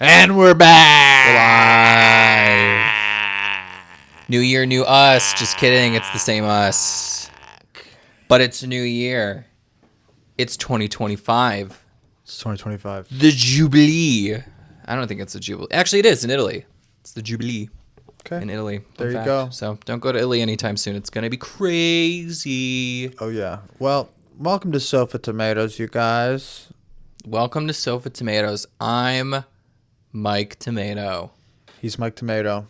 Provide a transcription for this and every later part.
And we're back. Live. New year, new us. Just kidding. It's the same us. But it's a new year. It's 2025. It's 2025. The Jubilee. I don't think it's a Jubilee. Actually, it is in Italy. It's the Jubilee. Okay. In Italy. There you go. So don't go to Italy anytime soon. It's going to be crazy. Oh, yeah. Well, welcome to Sofa Tomatoes, you guys. Welcome to Sofa Tomatoes. I'm Mike Tomato. He's Mike Tomato.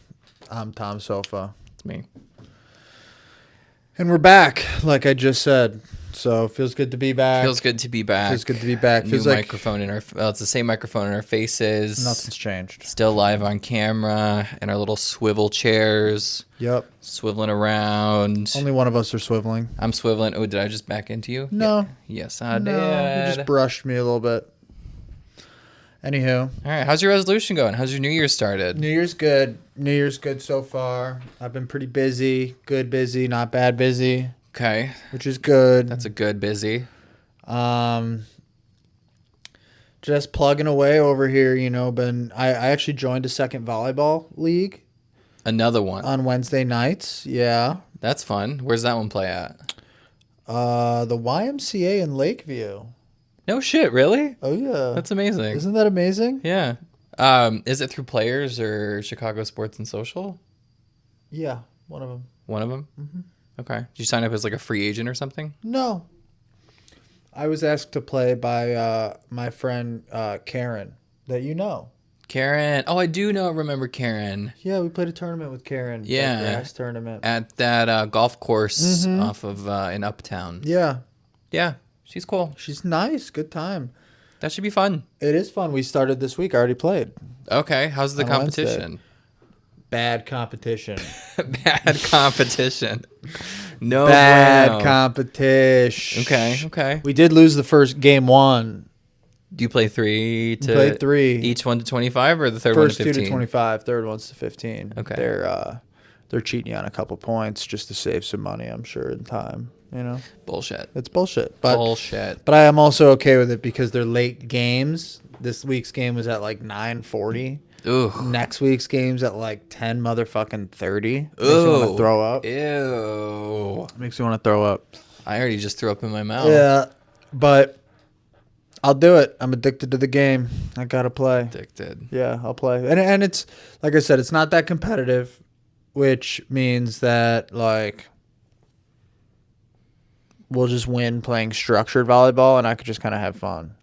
I'm Tom Sofa. It's me. And we're back, like I just said. So feels good to be back. Feels good to be back. Feels good to be back. Feels like microphone in our. Well, it's the same microphone in our faces. Nothing's changed. Still live on camera in our little swivel chairs. Yep. Swiveling around. Only one of us are swiveling. I'm swiveling. Oh, did I just back into you? No. Yeah. Yes, I did. You just brushed me a little bit. Anywho. All right. How's your resolution going? How's your New Year started? New Year's good. New Year's good so far. I've been pretty busy. Good busy, not bad busy. Okay. Which is good. That's a good busy. Just plugging away over here, you know. I actually joined a second volleyball league. Another one. On Wednesday nights. Yeah. That's fun. Where's that one play at? The YMCA in Lakeview. No shit, really? Oh, yeah. That's amazing. Isn't that amazing? Yeah. Is it through Players or Chicago Sports and Social? Yeah, one of them. One of them? Mm-hmm. Okay. Did you sign up as like a free agent or something? No. I was asked to play by my friend Karen, that you know. Karen. Oh, I do remember Karen. Yeah, we played a tournament with Karen. Yeah. That grass tournament. At that golf course off of in Uptown. Yeah. Yeah. She's cool. She's nice. Good time. That should be fun. It is fun. We started this week. I already played. Okay. How's the competition? Bad competition. Bad competition. No. Bad competition. Okay. We did lose the first game one. Do you play three to? We played three. Each one to 25 or the third First one to 15? First two to 25. Third one's to 15. Okay. They're cheating you on a couple points just to save some money, I'm sure, in time. You know? Bullshit. It's bullshit. But I am also okay with it because they're late games. This week's game was at like 9:40. Ooh. Next week's game's at like 10 motherfucking 30. Makes Ooh. me want to throw up. Ew. Makes me want to throw up. I already just threw up in my mouth. Yeah, but I'll do it. I'm addicted to the game. I gotta play. Addicted. Yeah, I'll play. And it's, like I said, it's not that competitive, which means that, like, we'll just win playing structured volleyball, and I could just kind of have fun.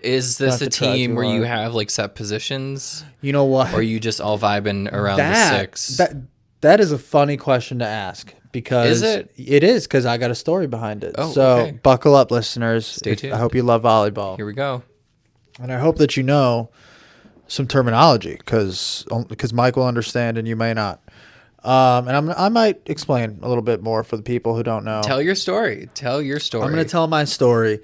Is this a team where you have like set positions? You know what? Or are you just all vibing around the six? That is a funny question to ask because is it? It is because I got a story behind it. Oh, so okay. Buckle up, listeners. Stay tuned. I hope you love volleyball. Here we go. And I hope that you know some terminology because Mike will understand and you may not. And I might explain a little bit more for the people who don't know. Tell your story. I'm going to tell my story.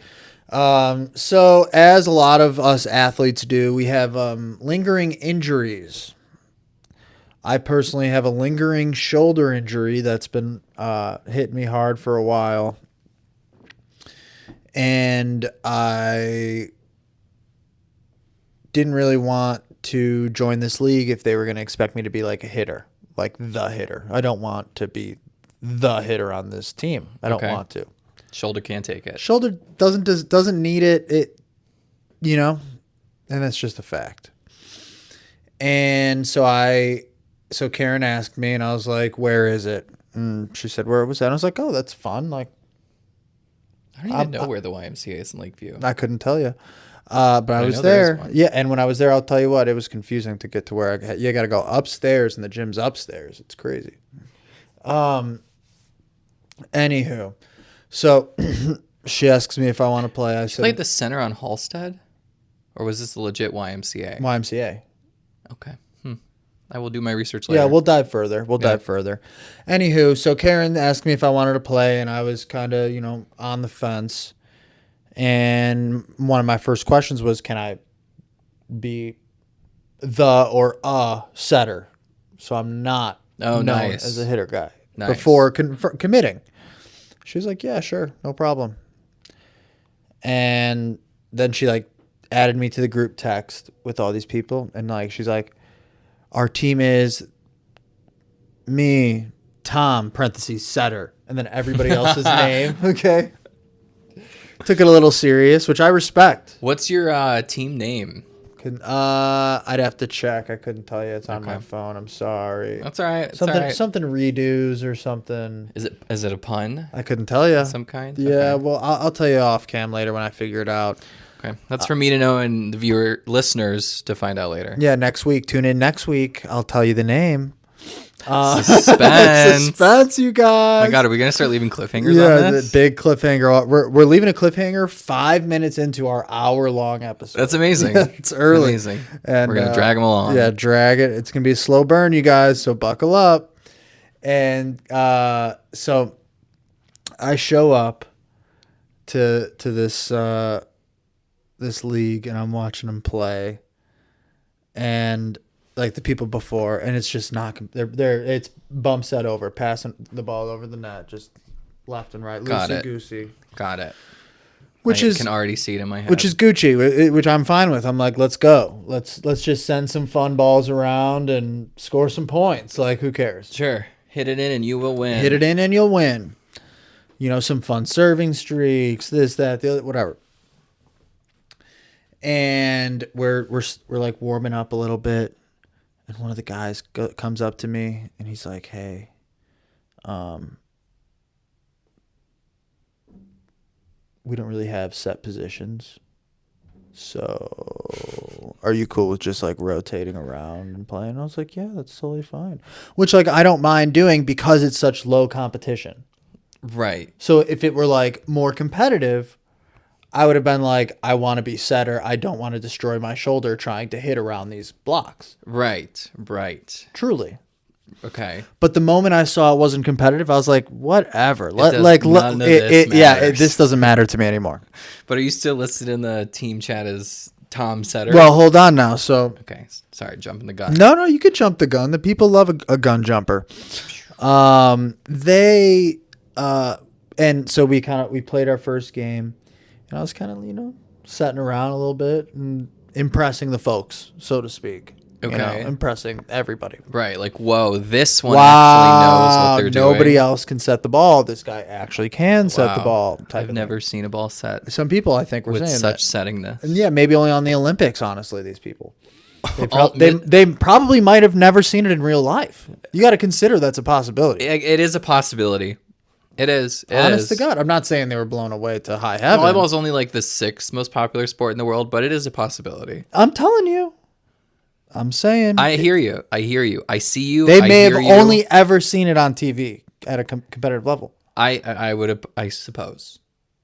So as a lot of us athletes do, we have lingering injuries. I personally have a lingering shoulder injury that's been hitting me hard for a while. And I didn't really want to join this league if they were going to expect me to be like a hitter, like the hitter. I don't want to be the hitter on this team. I don't want to. Shoulder can't take it. Shoulder doesn't need it. It, you know, and that's just a fact. And so Karen asked me, and I was like, "Where is it?" And she said, "Where it was at?" I was like, "Oh, that's fun." Like, I don't even know where the YMCA is in Lakeview. I couldn't tell you, but I was there. Yeah, and when I was there, I'll tell you what, it was confusing to get to where you got to go upstairs, and the gym's upstairs. It's crazy. Anywho. So she asks me if I want to play. I said, played the center on Halstead? Or was this a legit YMCA? YMCA. Okay. I will do my research later. Yeah, we'll dive further. Anywho, so Karen asked me if I wanted to play, and I was kind of, you know, on the fence. And one of my first questions was, can I be the or a setter? So I'm not known as a hitter guy before committing. She was like, yeah, sure, no problem. And then she like added me to the group text with all these people, and like she's like, our team is me, Tom parentheses setter, and then everybody else's name. Okay, took it a little serious, which I respect. What's your team name? I'd have to check. I couldn't tell you. It's on my phone. I'm sorry. That's all right. Something redos or something. Is it a pun? I couldn't tell you. Some kind. Yeah. Okay. Well, I'll tell you off cam later when I figure it out. Okay, that's for me to know and the listeners to find out later. Yeah, next week. Tune in next week. I'll tell you the name. Suspense. Suspense, you guys. Oh my God, are we gonna start leaving cliffhangers on this? The big cliffhanger. We're leaving a cliffhanger 5 minutes into our hour-long episode. That's amazing. It's early. Amazing. And we're gonna drag them along. Yeah, drag it. It's gonna be a slow burn, you guys. So buckle up. And so I show up to this this league, and I'm watching them play, and like the people before, and it's just not. They're it's bump set over, passing the ball over the net, just left and right, loosey goosey. Got it. Which I can already see it in my head. Which is Gucci, which I'm fine with. I'm like, let's go. Let's just send some fun balls around and score some points. Like, who cares? Sure, hit it in and you will win. Hit it in and you'll win. You know, some fun serving streaks, this, that, the other, whatever. And we're like warming up a little bit, and one of the guys comes up to me and he's like, "Hey, we don't really have set positions, so are you cool with just like rotating around and playing?" I was like, "Yeah, that's totally fine." Which like I don't mind doing because it's such low competition. Right. So if it were like more competitive, I would have been like, I want to be setter. I don't want to destroy my shoulder trying to hit around these blocks. Right. Truly. Okay. But the moment I saw it wasn't competitive, I was like, whatever. This doesn't matter to me anymore. But are you still listed in the team chat as Tom Setter? Well, hold on now. So okay, sorry, jumping the gun. No, you could jump the gun. The people love a gun jumper. And so we played our first game. And I was kind of, setting around a little bit and impressing the folks, so to speak. Okay. Impressing everybody. Right. Like, whoa, this one actually knows what they're doing. Nobody else can set the ball. This guy actually can set the ball. I've never seen a ball set. Some people, I think, were with saying such settingness. And yeah, maybe only on the Olympics, honestly, these people. They probably might have never seen it in real life. You got to consider that's a possibility. It is a possibility. It is. Honest to God. I'm not saying they were blown away to high heaven. Volleyball is only like the 6th most popular sport in the world, but it is a possibility. I'm telling you. I'm saying. I hear you. I see you. They may have only ever seen it on TV at a competitive level. I suppose.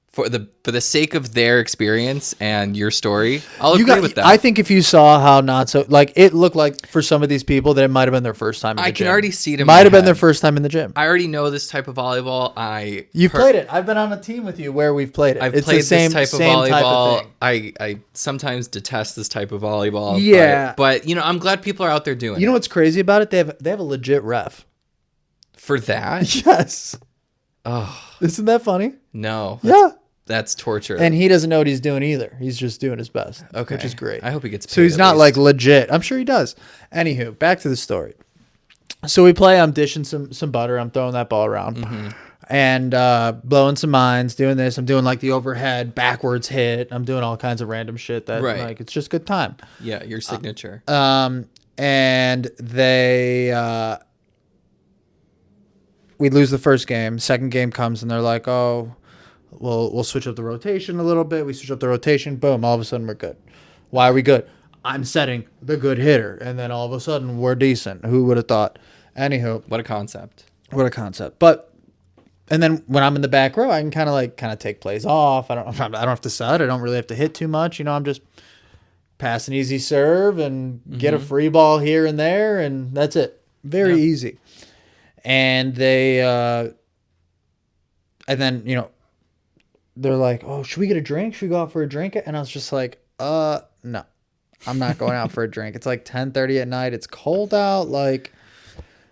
For the sake of their experience and your story, I'll agree with that. I think if you saw how not so like it looked like for some of these people that it might have been their first time in the gym. I can already see it in might my have been head. their first time in the gym. I already know this type of volleyball. You've played it. I've been on a team with you where we've played it. I've it's played the same, this type of same volleyball. Type of thing. I sometimes detest this type of volleyball. Yeah. But I'm glad people are out there doing it. You know what's crazy about it? They have a legit ref. For that? Yes. Oh. Isn't that funny? No. Yeah. That's torture. And he doesn't know what he's doing either. He's just doing his best. Okay. Which is great. I hope he gets paid. So he's not like legit. I'm sure he does. Anywho, back to the story. So we play. I'm dishing some butter. I'm throwing that ball around. Mm-hmm. And blowing some mines, doing this. I'm doing like the overhead backwards hit. I'm doing all kinds of random shit that like it's just good time. Yeah, your signature. And they we lose the first game. Second game comes and they're like, "Oh, we'll switch up the rotation a little bit." We switch up the rotation. Boom. All of a sudden, we're good. Why are we good? I'm setting the good hitter. And then all of a sudden, we're decent. Who would have thought? Anywho. What a concept. But, and then when I'm in the back row, I can kind of take plays off. I don't have to set. I don't really have to hit too much. I'm just pass an easy serve and get a free ball here and there. And that's it. Very easy. And they, and then, they're like, "Oh, should we get a drink? Should we go out for a drink?" And I was just like, no, I'm not going out for a drink. It's like 10:30 at night. It's cold out. Like,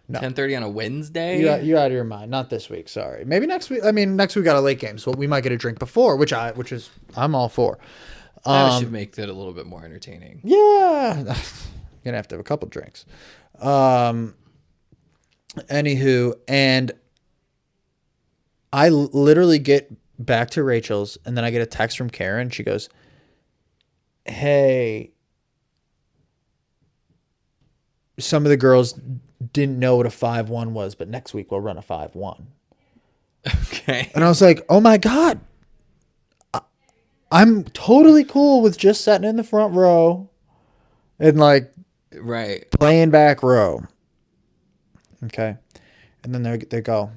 no. 10:30 on a Wednesday? You're out of your mind. Not this week. Sorry. Maybe next week. I mean, next week got a late game, so we might get a drink before, which I'm all for. That should make it a little bit more entertaining. Yeah. Gonna have to have a couple drinks. Anywho, and I literally get back to Rachel's, and then I get a text from Karen. She goes, "Hey, some of the girls didn't know what a 5-1 was, but next week we'll run a 5-1." Okay. And I was like, "Oh my God. I'm totally cool with just sitting in the front row and like Right. playing back row." Okay. And then they go,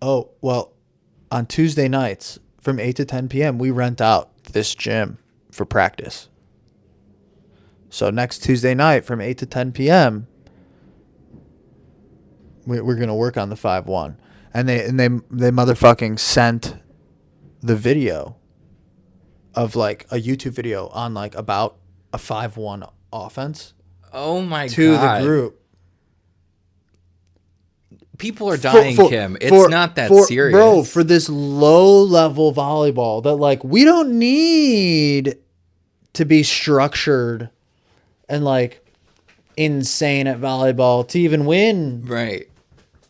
"Oh, well, on Tuesday nights from 8 to 10 p.m., we rent out this gym for practice. So next Tuesday night from 8 to 10 p.m., we're going to work on the 5-1. And they motherfucking sent the video of like a YouTube video on like about a 5-1 offense Oh my to God. the group. People are dying, Kim. It's not that serious. Bro, for this low-level volleyball that, like, we don't need to be structured and, like, insane at volleyball to even win. Right.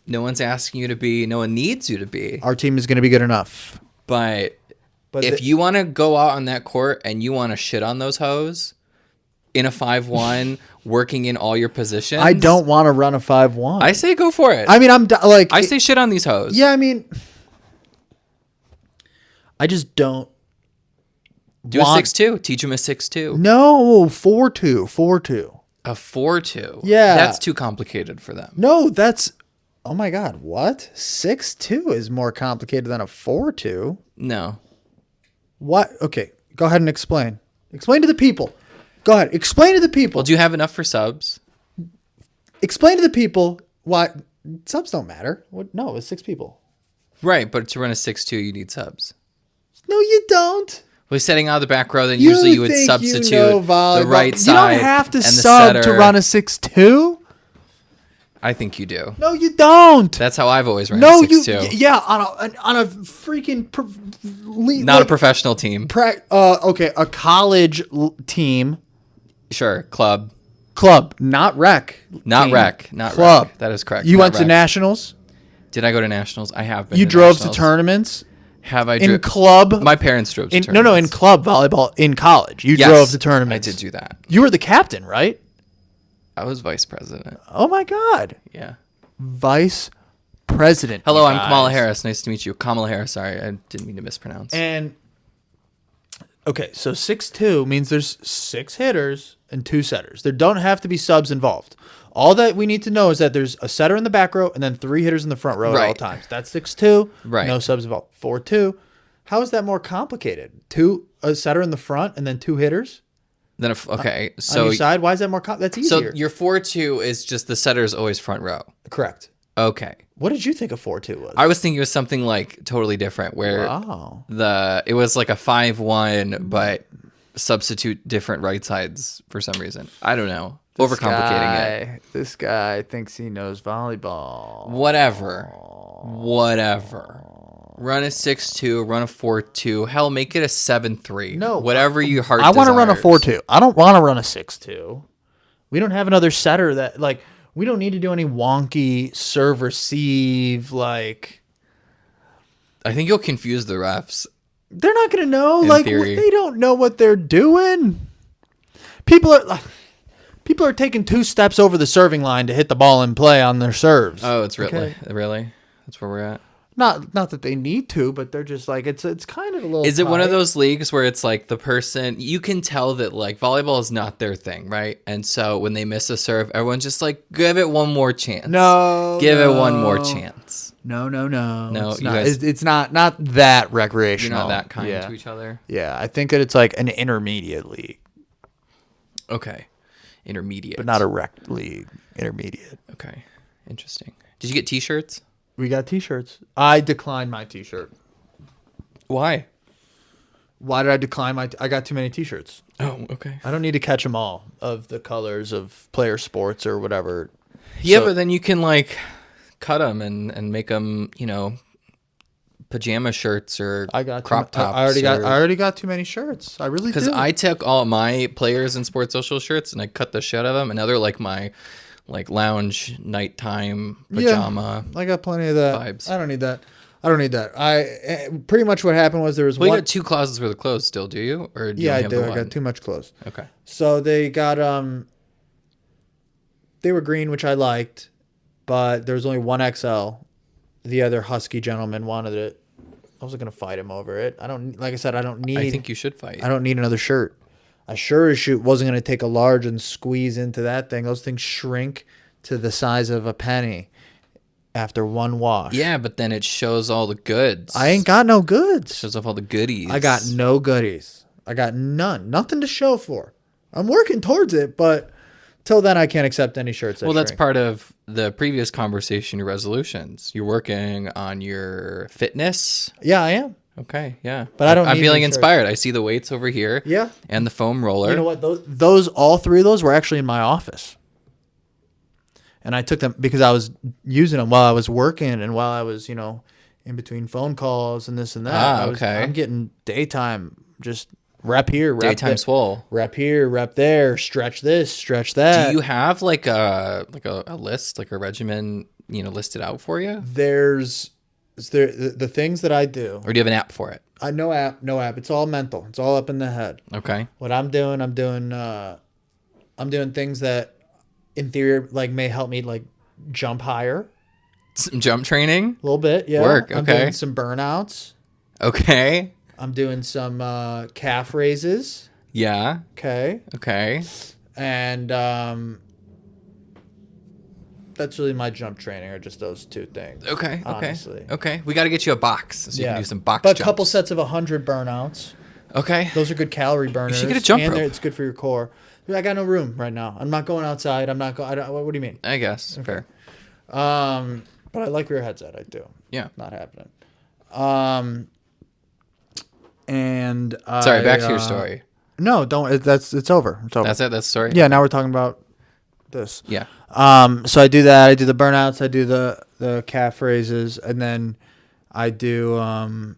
No one's asking you to be. No one needs you to be. Our team is going to be good enough. But if you want to go out on that court and you want to shit on those hoes in a 5-1, working in all your positions, I don't want to run a 5-1. I say go for it. I mean, I say shit on these hoes. Yeah, I mean, I just don't. Do a 6-2. Teach them a 6-2. No, 4-2. 4-2. A 4-2. Yeah. That's too complicated for them. No, that's. Oh my God, what? 6-2 is more complicated than a 4-2. No. What? Okay, go ahead and explain. Explain to the people. Go ahead. Explain to the people. Well, do you have enough for subs? Explain to the people why subs don't matter. What? No, it's 6 people. Right, but to run a 6-2, you need subs. No, you don't. Well, setting out of the back row, then usually you would think substitute you know the right side. You don't have to and the sub setter. to run a 6-2. I think you do. No, you don't. That's how I've always ran No, a 6-2. yeah, on a freaking Not a professional team. Okay, a college team. Sure, club, not rec. not team. rec, not club. Rec. That is correct. You not went to rec. nationals. Did I go to nationals? I have been. You to drove nationals. to tournaments. Have I? In club. My parents drove to tournaments. No, in club volleyball in college. You Yes, drove to tournaments. I did do that. You were the captain, right? I was vice president. Oh my God. Yeah. Vice president. Hello, you I'm guys. Kamala Harris. Nice to meet you. Kamala Harris. Sorry, I didn't mean to mispronounce. And okay, so 6-2 means there's 6 hitters and 2 setters. There don't have to be subs involved. All that we need to know is that there's a setter in the back row and then 3 hitters in the front row at all times. That's 6-2. Right. No subs involved. 4-2. How is that more complicated? A setter in the front and then 2 hitters? Then okay, On so your side, why is that more that's easier. So your 4-2 is just the setter is always front row. Correct. Okay. What did you think a 4-2 was? I was thinking it was something like totally different where Wow. it was like a 5-1 but substitute different right sides for some reason. I don't know. Overcomplicating it. This guy thinks he knows volleyball. Whatever. Run a 6-2, run a 4-2. Hell, make it a 7-3. No. Whatever your heart I want to run a desires. 4-2. I don't want to run a 6-2. We don't have another setter that like we don't need to do any wonky serve receive like I think you'll confuse the refs. they're not going to know In like theory. they don't know what they're doing. People are taking 2 steps over the serving line to hit the ball in play on their serves. Oh, it's really Okay. really? That's where we're at. Not that they need to, but they're just like it's kind of a little. Is it one of tight. those leagues where it's like the person you can tell that like volleyball is not their thing, right? And so when they miss a serve, everyone's just like, give it one more chance. Give it one more chance. No. No, It's you not, guys- it's not that You're recreational. not that kind yeah. to each other. Yeah, I think that it's like an intermediate league, Okay. Intermediate. but not a rec league. Intermediate. Okay. Interesting. Did you get t-shirts? We got T-shirts. I declined my T-shirt. Why? Why did I decline my? I got too many T-shirts. Oh, okay. I don't need to catch them all of the colors of player sports or whatever. Yeah, So- but then you can like cut them and make them, pajama shirts or I got crop tops. I already got too many shirts. I really do. Because I took all my players and sports social shirts and I cut the shit out of them, and now they're like my lounge nighttime pajama. I got plenty of that vibes. I don't need that. I pretty much what happened was there was Well, one. you got 2 closets worth of clothes still, do you? Or do you Yeah, only I have do. the I one? got too much clothes. Okay. So they got they were green, which I liked, but there was only one XL. The other husky gentleman wanted it. I wasn't gonna fight him over it. I don't like I said. I don't need. I think you should fight. I don't need another shirt. I sure as shit wasn't gonna take a large and squeeze into that thing. Those things shrink to the size of a penny after one wash. Yeah, but then it shows all the goods. I ain't got no goods. Shows off all the goodies. I got no goodies. I got none. Nothing to show for. I'm working towards it, but till then I can't accept any shirts that Well, that's shrink. part of the previous conversation, your resolutions. You're working on your fitness. Yeah, I am. Okay, yeah. But I don't I'm need feeling new shirts. inspired. I see the weights over here. Yeah. And the foam roller. You know what? Those all three of those were actually in my office. And I took them because I was using them while I was working and while I was, in between phone calls and this and that. Okay. I'm getting daytime, just rep here, rep Daytime there, swole. rep here, rep there, stretch this, stretch that. Do you have like a list, like a regimen, listed out for you? There's the things that I do. Or do you have an app for it? No app. It's all mental. It's all up in the head. Okay. What I'm doing things that in theory may help me jump higher. Some jump training? A little bit, yeah. Work, I'm okay. doing some burnouts. Okay. I'm doing some calf raises. Yeah. Okay. Okay. And that's really my jump training, or just those two things. Okay. Honestly. Okay. We got to get you a box so you can do some box But jumps. a couple sets of 100 burnouts. Okay. Those are good calorie burners. should get a jump rope. It's good for your core. I got no room right now. I'm not going outside. I'm not going. What do you mean? I guess. Okay. Fair. But I like where your head's at. I do. Yeah. Not happening. And Sorry, back to your story. No, don't. It's over. It's over. That's it? That's the story? Yeah. Now we're talking about this. Yeah. So I do that. I do the burnouts. I do the calf raises, and then I do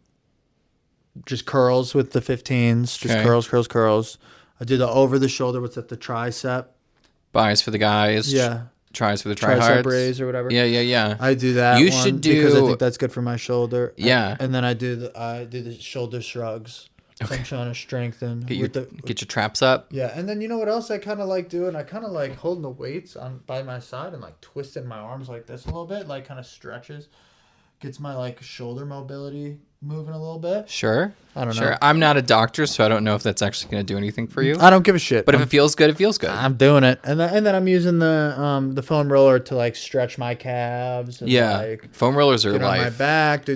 just curls with the 15s. Just Okay. curls. I do the over the shoulder. What's that? The tricep. Buys for the guys. Yeah. Tries for the Tricep tryhards. raise or whatever. Yeah. I do that. You one should because I do- think that's good for my shoulder. Yeah. And then I do the shoulder shrugs. So I'm trying to strengthen Get your traps up. Yeah, and then you know what else I kind of like doing? I kind of like holding the weights on by my side and twisting my arms like this a little bit, kind of stretches, gets my shoulder mobility moving a little bit. Sure. I don't know. Sure. I'm not a doctor, so I don't know if that's actually going to do anything for you. I don't give a shit. But if it feels good, it feels good. I'm doing it, and then I'm using the foam roller to stretch my calves. And, Yeah. Foam rollers are get on my life. back.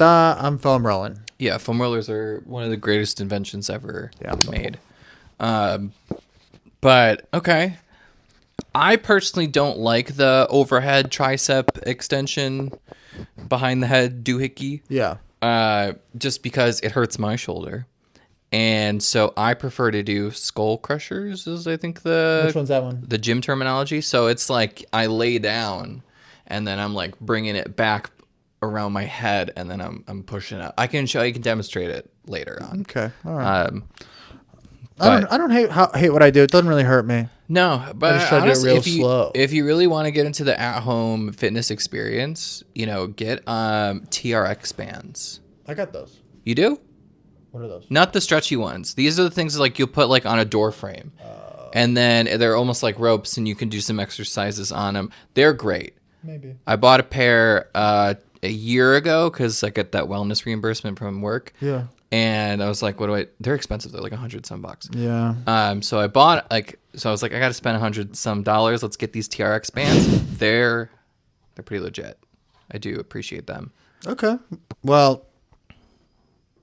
I'm foam rolling. Yeah, foam rollers are one of the greatest inventions ever made. But okay. I personally don't like the overhead tricep extension behind the head doohickey. Yeah. Just because it hurts my shoulder. And so I prefer to do skull crushers is I think Which one's that one? the gym terminology. So it's I lay down and then I'm bringing it back around my head and then I'm pushing up. I can demonstrate it later on. Okay. All right. But I don't hate what I do. It doesn't really hurt me. no, but just try to do it honestly, real if you slow. if you really want to get into the at-home fitness experience, get TRX bands. I got those. You do? What are those? Not the stretchy ones. These are the things you'll put on a door frame. And then they're almost like ropes and you can do some exercises on them. They're great. Maybe. I bought a pair a year ago because I get that wellness reimbursement from work. Yeah. And I was like, they're expensive. They're $100 some bucks. Yeah. So I bought so I was like, I got to spend $100 some. Let's get these TRX bands. They're pretty legit. I do appreciate them. Okay. Well,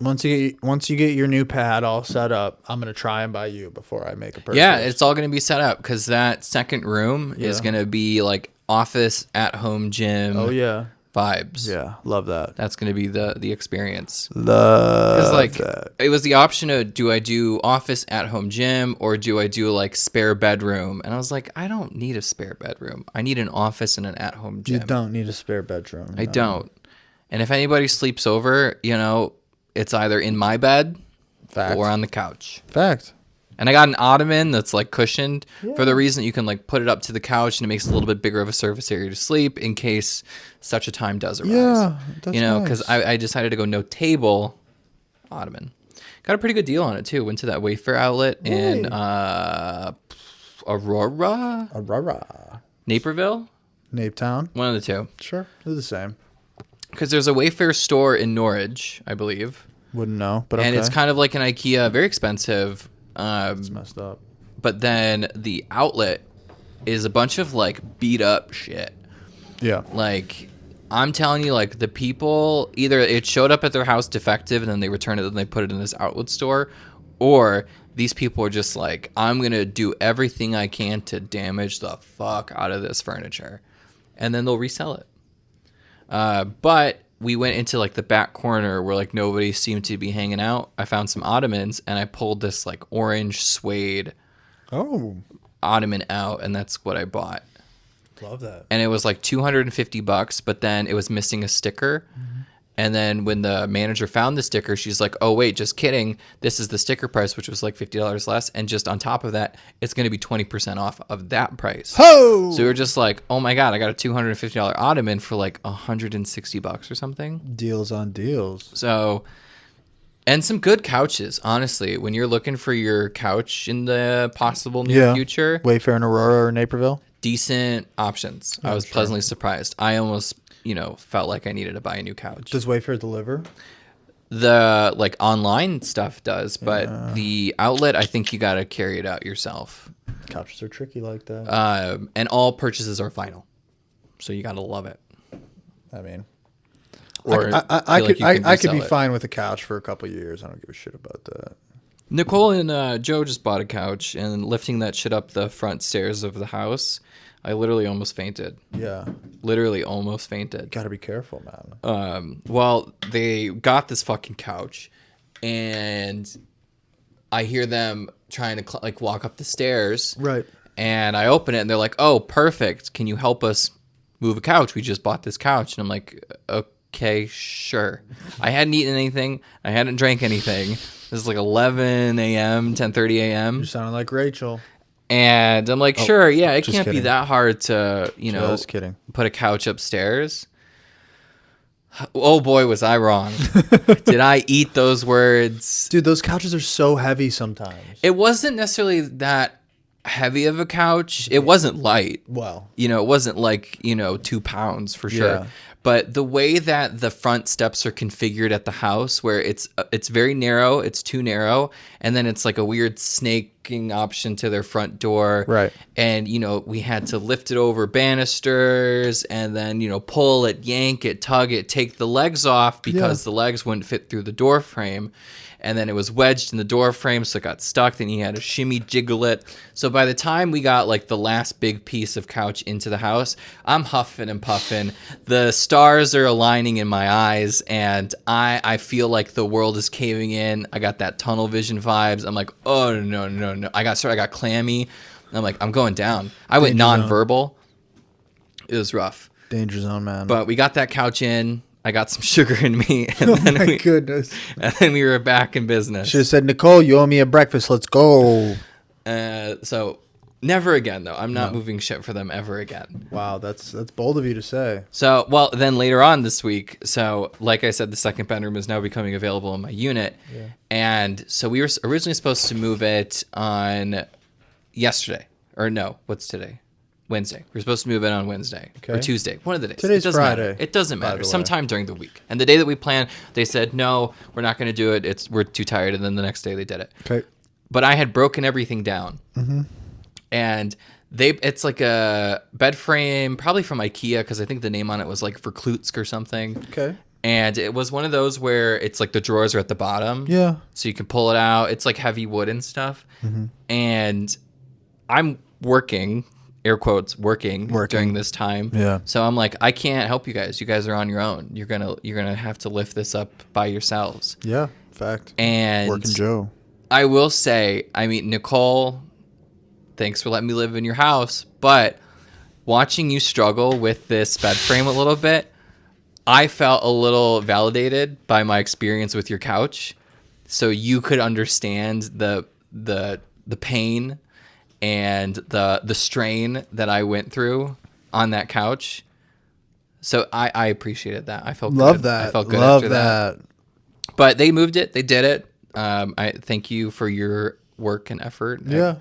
once you get your new pad all set up, I'm gonna try and buy you before I make a purchase. Yeah, it's all going to be set up because that second room is going to be office at home gym. Oh yeah. Vibes. Yeah. Love that. That's going to be the experience. Love Because it was the option of do I do office at home gym or do I do spare bedroom? And I was like, I don't need a spare bedroom. I need an office and an at home gym. You don't need a spare bedroom. I don't. And if anybody sleeps over, it's either in my bed Fact. or on the couch. Fact. And I got an ottoman that's like cushioned for the reason that you can like put it up to the couch and it makes a little bit bigger of a surface area to sleep in case such a time does arise. Yeah, that's because I decided to go no table ottoman. Got a pretty good deal on it too. Went to that Wayfair outlet in Aurora, Naperville, Napetown. one of the two. Sure, they're the same. Because there's a Wayfair store in Norwich, I believe. Wouldn't know, but okay. And it's kind of like an IKEA, very expensive. It's messed up. But then the outlet is a bunch of like beat up shit. Yeah. Like, I'm telling you, like the people, either it showed up at their house defective and then they returned it and they put it in this outlet store, or these people are just like, I'm going to do everything I can to damage the fuck out of this furniture. And then they'll resell it. But we went into like the back corner where like nobody seemed to be hanging out. I found some ottomans and I pulled this like orange suede ottoman out, and that's what I bought. Love that. And it was like $250, but then it was missing a sticker. Mm-hmm. And then when the manager found the sticker, she's like, oh, wait, just kidding. This is the sticker price, which was like $50 less. And just on top of that, it's going to be 20% off of that price. Ho! So we were just like, oh, my God, I got a $250 ottoman for like $160 or something. Deals on deals. So, and some good couches, honestly. When you're looking for your couch in the possible near future. Wayfair in Aurora or Naperville. Decent options. I was pleasantly surprised. I almost... felt like I needed to buy a new couch. Does Wayfair deliver? The like online stuff does, but the outlet, I think you got to carry it out yourself. Couches are tricky like that. And all purchases are final, so you got to love it. I mean, or I could be fine with a couch for a couple of years. I don't give a shit about that. Nicole and Joe just bought a couch, and lifting that shit up the front stairs of the house, I literally almost fainted. Yeah. Literally almost fainted. Gotta be careful, man. Well, they got this fucking couch, and I hear them trying to walk up the stairs. Right. And I open it, and they're like, oh, perfect. Can you help us move a couch? We just bought this couch. And I'm like, okay, sure. I hadn't eaten anything. I hadn't drank anything. This is like 11 a.m., 10:30 a.m. You sounded like Rachel. And I'm like, sure, yeah, it can't be that hard to, Just kidding. Put a couch upstairs. Oh boy, was I wrong. Did I eat those words? Dude, those couches are so heavy sometimes. It wasn't necessarily that heavy of a couch. It wasn't light. Well. It wasn't like, 2 pounds for sure. Yeah. But the way that the front steps are configured at the house, where it's very narrow, it's too narrow, and then it's like a weird snaking option to their front door. Right. And, we had to lift it over banisters and then, pull it, yank it, tug it, take the legs off because the legs wouldn't fit through the door frame. And then it was wedged in the door frame, so it got stuck. Then you had to shimmy, jiggle it. So by the time we got like the last big piece of couch into the house, I'm huffing and puffing. The stars are aligning in my eyes, and I feel like the world is caving in. I got that tunnel vision vibes. I'm like, oh no. I got clammy. I'm like, I'm going down. I went nonverbal. It was rough. Danger zone, man. But we got that couch in. I got some sugar in me. And then goodness. And then we were back in business. Should have said, Nicole, you owe me a breakfast. Let's go. So never again, though. I'm not moving shit for them ever again. Wow, that's bold of you to say. So, well, then later on this week, so like I said, the second bedroom is now becoming available in my unit. Yeah. And so we were originally supposed to move it on yesterday. Or no, what's today? Wednesday. We're supposed to move in on Wednesday or Tuesday. One of the days. Today's Friday. Matter. It doesn't matter. Sometime during the week. And the day that we planned, they said, no, we're not going to do it. We're too tired. And then the next day they did it. Okay. But I had broken everything down. Mm-hmm. And it's like a bed frame, probably from IKEA, because I think the name on it was like Verklutsk or something. Okay. And it was one of those where it's like the drawers are at the bottom. Yeah. So you can pull it out. It's like heavy wood and stuff. Mm-hmm. And I'm working... air quotes working during this time. Yeah. So I'm like, I can't help you guys. You guys are on your own. You're gonna have to lift this up by yourselves. Yeah, fact. And working Joe. I will say, I mean, Nicole, thanks for letting me live in your house, but watching you struggle with this bed frame a little bit, I felt a little validated by my experience with your couch, so you could understand the pain and the strain that I went through on that couch. So I appreciated that. I felt Love good. that. I felt good Love after that. But they moved it. They did it. I thank you for your work and effort. Yeah.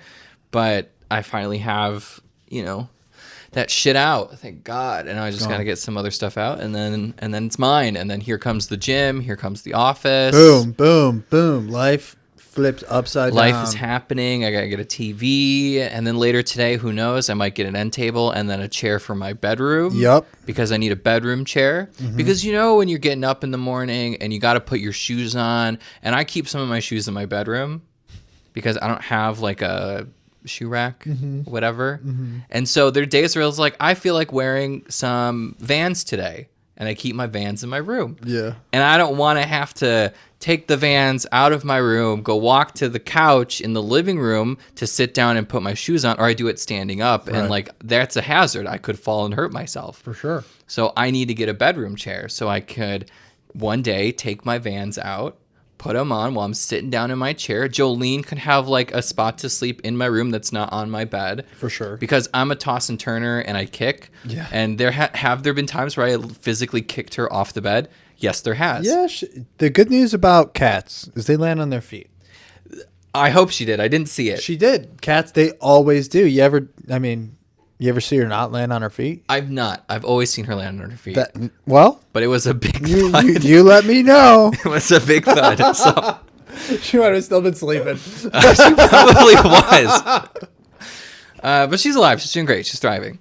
But I finally have, that shit out. Thank God. And I just got to get some other stuff out, and then it's mine. And then here comes the gym. Here comes the office. Boom, boom, boom. Life flipped upside down. Life is happening. I got to get a TV. And then later today, who knows? I might get an end table and then a chair for my bedroom. Yep. Because I need a bedroom chair. Mm-hmm. Because when you're getting up in the morning and you got to put your shoes on. And I keep some of my shoes in my bedroom because I don't have like a shoe rack, whatever. Mm-hmm. And so there are days where I was like, I feel like wearing some Vans today. And I keep my Vans in my room. Yeah. And I don't want to have to take the Vans out of my room, go walk to the couch in the living room to sit down and put my shoes on, or I do it standing up. Right. And that's a hazard. I could fall and hurt myself. For sure. So I need to get a bedroom chair so I could one day take my Vans out, put them on while I'm sitting down in my chair. Jolene could have a spot to sleep in my room that's not on my bed. For sure. Because I'm a toss and turner and I kick. Yeah. And there have there been times where I physically kicked her off the bed? Yes, there has. Yeah. The good news about cats is they land on their feet. I hope she did. I didn't see it. She did. Cats, they always do. You ever see her not land on her feet? I've not. I've always seen her land on her feet. But it was a big thud. You let me know. It was a big thud. So. She might have still been sleeping. She probably was. But she's alive. She's doing great. She's thriving.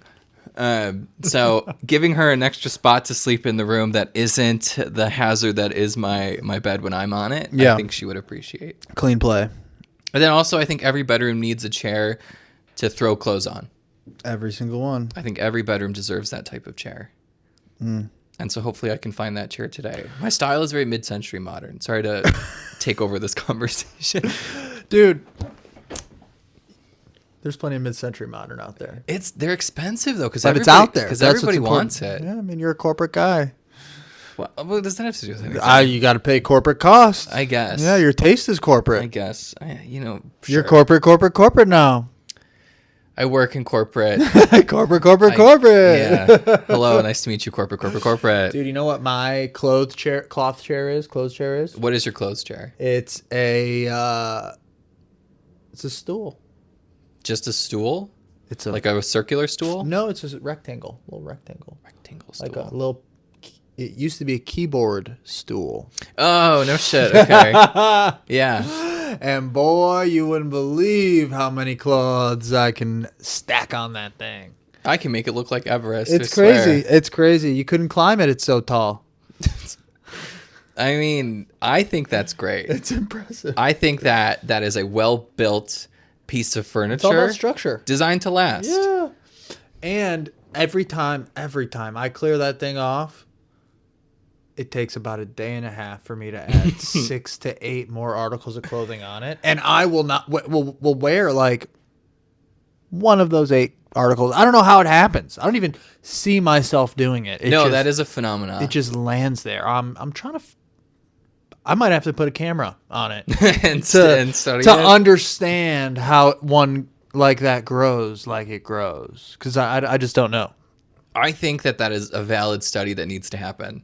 So giving her an extra spot to sleep in the room that isn't the hazard that is my bed when I'm on it, I think she would appreciate. Clean play. And then also I think every bedroom needs a chair to throw clothes on. Every single one. I think every bedroom deserves that type of chair. And so hopefully I can find that chair today. My style is very mid-century modern. Sorry to take over this conversation. Dude, there's plenty of mid-century modern out there. They're expensive though, because it's out there. Because everybody wants it. Yeah, I mean, you're a corporate guy. What does that have to do with anything? You got to pay corporate costs. I guess. Yeah, your taste is corporate. I guess. Sure. You're corporate now. I work in corporate. corporate. Yeah. Hello, nice to meet you, corporate. Dude, you know what my cloth chair is? What is your clothes chair? It's a stool. Just a stool? It's like a circular stool? No, it's just a rectangle. A little rectangle. Rectangle stool. Like a little. It used to be a keyboard stool. Oh, no shit. Okay. Yeah. And boy, you wouldn't believe how many clothes I can stack on that thing. I can make it look like Everest. It's crazy. It's crazy. You couldn't climb it. It's so tall. I mean, I think that's great. It's impressive. I think that is a well-built piece of furniture. It's all about structure. Designed to last. Yeah. And every time I clear that thing off, it takes about a day and a half for me to add 6 to 8 more articles of clothing on it. And I will not will wear one of those 8 articles. I don't know how it happens. I don't even see myself doing it. That is a phenomenon. It just lands there. I'm trying to I might have to put a camera on it and study to it. Understand how one like that grows like it grows, because I just don't know. I think that is a valid study that needs to happen.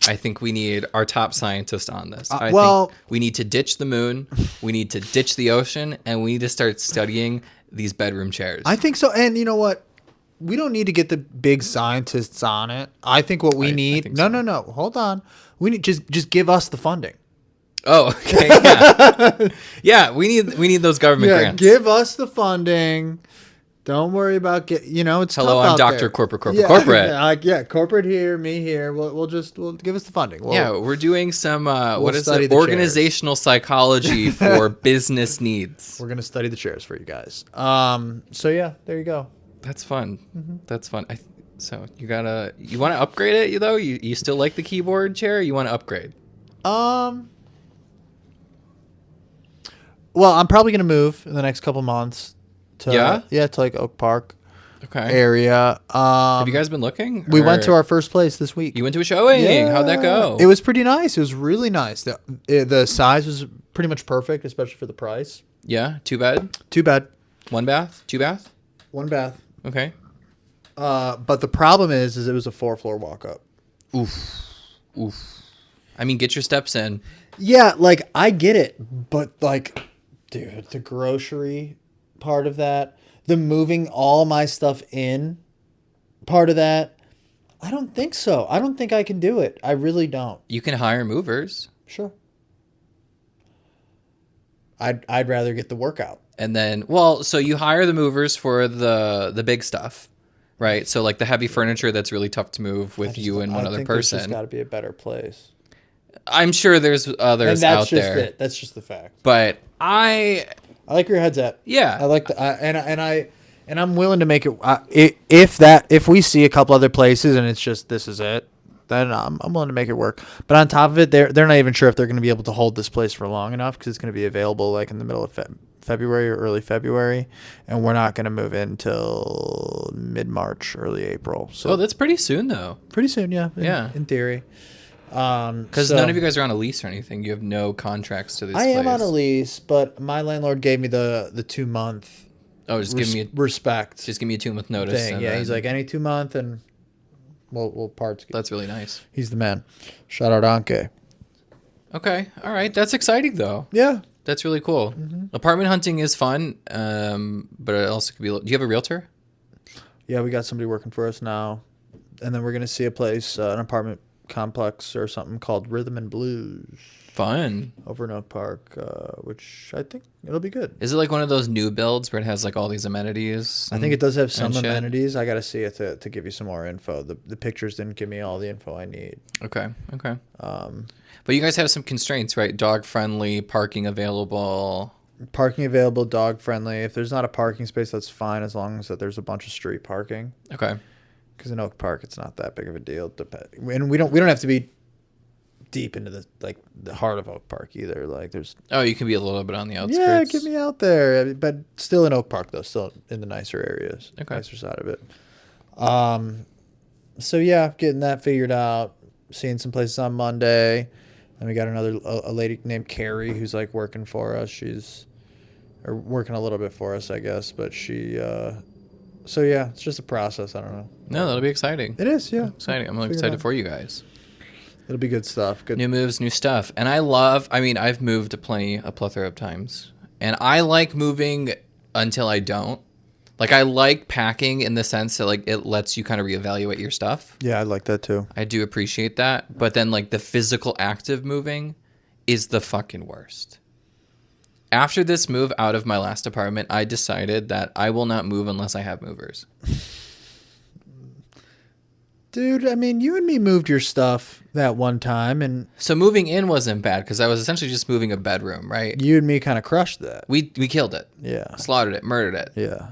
I think we need our top scientist on this. I think we need to ditch the moon, we need to ditch the ocean, and we need to start studying these bedroom chairs. I think so. And you know what? We don't need to get the big scientists on it. I think what we need... No. Hold on. We need just give us the funding. Oh, okay. Yeah. Yeah, we need those government grants. Give us the funding. Don't worry about it's Hello, tough I'm out Dr. there. Corporate. Corporate here, me here. We'll give us the funding. We're doing some what is it? Organizational psychology for business needs. We're gonna study the chairs for you guys. So yeah, there you go. That's fun. Mm-hmm. That's fun. So you want to upgrade it though? You still like the keyboard chair? Or you want to upgrade? Well, I'm probably gonna move in the next couple months. To Oak Park. area. Have you guys been looking? We went to our first place this week. You went to a showing. Yeah. How'd that go? It was pretty nice. It was really nice. The size was pretty much perfect, especially for the price. Yeah, 2 bed? 2 bed. 1 bath? 2 bath? 1 bath. Okay. But the problem is it was a 4-floor walk up. Oof. I mean, get your steps in. Yeah, like I get it, but like, dude, the grocery part of that, the moving all my stuff in part of that, I don't think so. I don't think I can do it. I really don't. You can hire movers. Sure. I'd rather get the workout. And then, so you hire the movers for the big stuff, right? So like the heavy furniture that's really tough to move with you and one other person. There's got to be a better place. I'm sure there's others out there. Just it. That's just the fact. But I like where your head's at. Yeah. I like the and I'm willing to make it. If we see a couple other places and it's just this is it, then I'm willing to make it work. But on top of it, they're not even sure if they're going to be able to hold this place for long enough because it's going to be available like in the middle of February or early February, and we're not going to move in till mid-March, early April. So that's pretty soon though. Pretty soon, yeah. Yeah. In theory. Because none of you guys are on a lease or anything. You have no contracts to this place. I am on a lease, but my landlord gave me the 2-month. Oh, just give me respect. Just give me a 2-month notice. Thing. Yeah, he's like any 2 month and we'll parts. That's really nice. He's the man. Shout out Anke. Okay, all right, that's exciting though. Yeah, that's really cool. Mm-hmm. Apartment hunting is fun, but it also could be. Do you have a realtor? Yeah, we got somebody working for us now, and then we're gonna see a place, an apartment complex or something called Rhythm and Blues. Fun. Over in Oak Park, which I think it'll be good. Is it like one of those new builds where it has like all these amenities? I think it does have some amenities. I got to see it to give you some more info. The pictures didn't give me all the info I need. Okay. But you guys have some constraints, right? Dog friendly, parking available. Parking available, dog friendly. If there's not a parking space, that's fine as long as that there's a bunch of street parking. Okay. Because in Oak Park, it's not that big of a deal. And we don't have to be deep into the heart of Oak Park either. Like there's you can be a little bit on the outskirts. Yeah, get me out there, but still in Oak Park though, still in the nicer areas, nicer side of it. So yeah, getting that figured out. Seeing some places on Monday, and we got a lady named Carrie who's like working for us. She's working a little bit for us, I guess, but she. So yeah, it's just a process. I don't know. No, that'll be exciting. It is, yeah. Exciting. I'm excited for you guys. It'll be good stuff. Good new moves, new stuff. And I've moved a plethora of times. And I like moving until I don't. Like I like packing in the sense that like it lets you kind of reevaluate your stuff. Yeah, I like that too. I do appreciate that. But then like the physical act of moving is the fucking worst. After this move out of my last apartment, I decided that I will not move unless I have movers. Dude, I mean, you and me moved your stuff that one time, and so moving in wasn't bad because I was essentially just moving a bedroom, right? You and me kind of crushed that. We killed it. Yeah. Slaughtered it, murdered it. Yeah.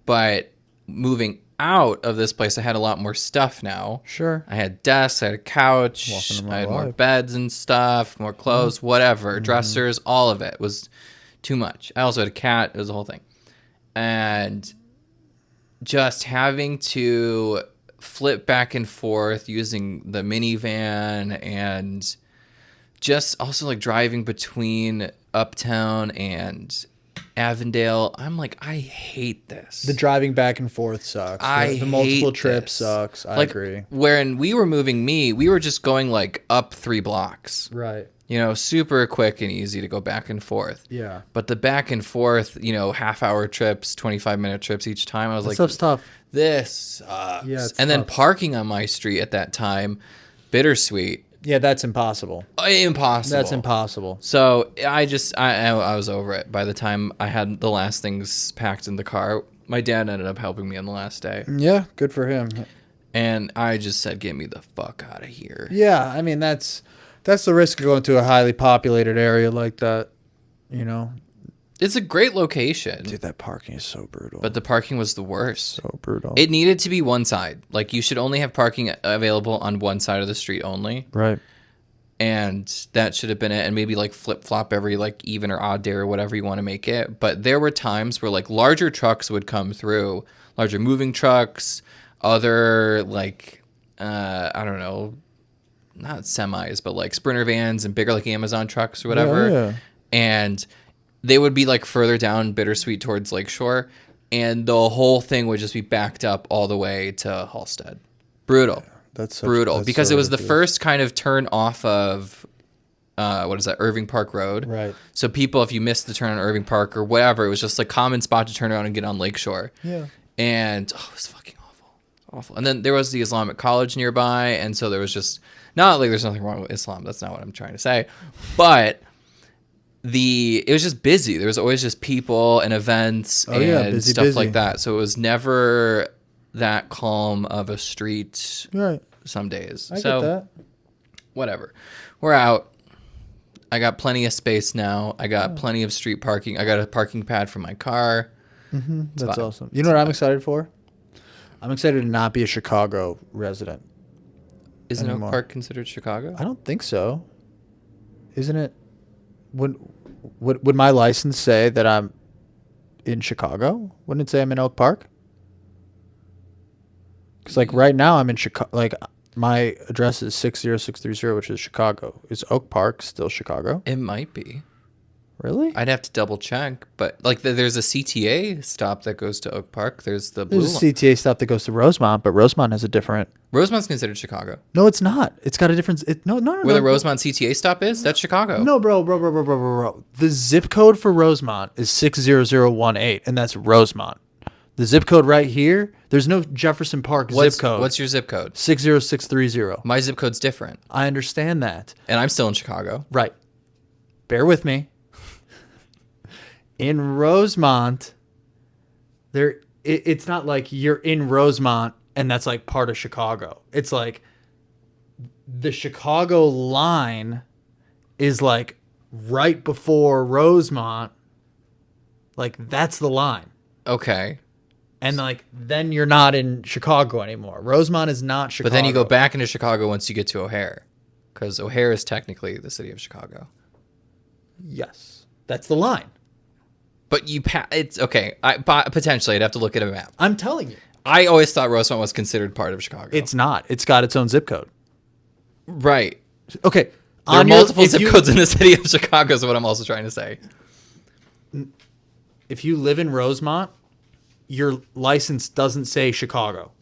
But moving out of this place, I had a lot more stuff now. Sure. I had desks, I had a couch, I had more beds and stuff, more clothes, whatever, dressers, all of it was too much. I also had a cat. It was a whole thing. And just having to flip back and forth using the minivan and just also like driving between Uptown and Avondale. I'm like, I hate this. The driving back and forth sucks. The multiple trips sucks. I agree. When we were moving we were just going like up 3 blocks. Right. You know, super quick and easy to go back and forth. Yeah. But the back and forth, half-hour trips, 25-minute trips each time, I was like, stuff's tough. This sucks. Yeah, and then parking on my street at that time, bittersweet. Yeah, that's impossible. Impossible. That's impossible. So I was over it. By the time I had the last things packed in the car, my dad ended up helping me on the last day. Yeah, good for him. And I just said, get me the fuck out of here. Yeah, I mean, that's the risk of going to a highly populated area like that, It's a great location. Dude, that parking is so brutal. But the parking was the worst. So brutal. It needed to be one side. Like, you should only have parking available on one side of the street only. Right. And that should have been it. And maybe like flip flop every like even or odd day or whatever you want to make it. But there were times where like larger trucks would come through, larger moving trucks, other like, I don't know, not semis, but like Sprinter vans and bigger like Amazon trucks or whatever. Yeah. And they would be like further down Bittersweet towards Lakeshore. And the whole thing would just be backed up all the way to Halstead. Brutal. That's brutal because it was the first kind of turn off of what is that, Irving Park Road. Right. So people, if you missed the turn on Irving Park or whatever, it was just like common spot to turn around and get on Lakeshore. Yeah. And it was fucking awful. And then there was the Islamic College nearby, and so there was just not like there's nothing wrong with Islam. That's not what I'm trying to say, but it was just busy. There was always just people and events and stuff like that. So it was never that calm of a street. Right. Some days. I get that. Whatever. We're out. I got plenty of space now. I got plenty of street parking. I got a parking pad for my car. Mm-hmm. That's awesome. You know what I'm excited for? I'm excited to not be a Chicago resident. Isn't Oak Park considered Chicago? I don't think so. Isn't it? Would my license say that I'm in Chicago? Wouldn't it say I'm in Oak Park? Because like right now I'm in Chicago. Like my address is 60630, which is Chicago. Is Oak Park still Chicago? It might be. Really? I'd have to double check, but like there's a CTA stop that goes to Oak Park. There's a CTA stop that goes to Rosemont, but Rosemont has a different. Rosemont's considered Chicago. No, it's not. It's got a different. No. Where the Rosemont CTA stop is, that's Chicago. No, bro. The zip code for Rosemont is 60018, and that's Rosemont. The zip code right here, there's no Jefferson Park zip code. What's your zip code? 60630. My zip code's different. I understand that. And I'm still in Chicago. Right. Bear with me. In Rosemont, it's not like you're in Rosemont and that's like part of Chicago. It's like the Chicago line is like right before Rosemont. Like that's the line. Okay. And like then you're not in Chicago anymore. Rosemont is not Chicago. But then you go back into Chicago once you get to O'Hare, because O'Hare is technically the city of Chicago. Yes, that's the line. But it's okay. Potentially, I'd have to look at a map. I'm telling you. I always thought Rosemont was considered part of Chicago. It's not. It's got its own zip code. Right. Okay. There are multiple zip codes in the city of Chicago. Is what I'm also trying to say. If you live in Rosemont, your license doesn't say Chicago.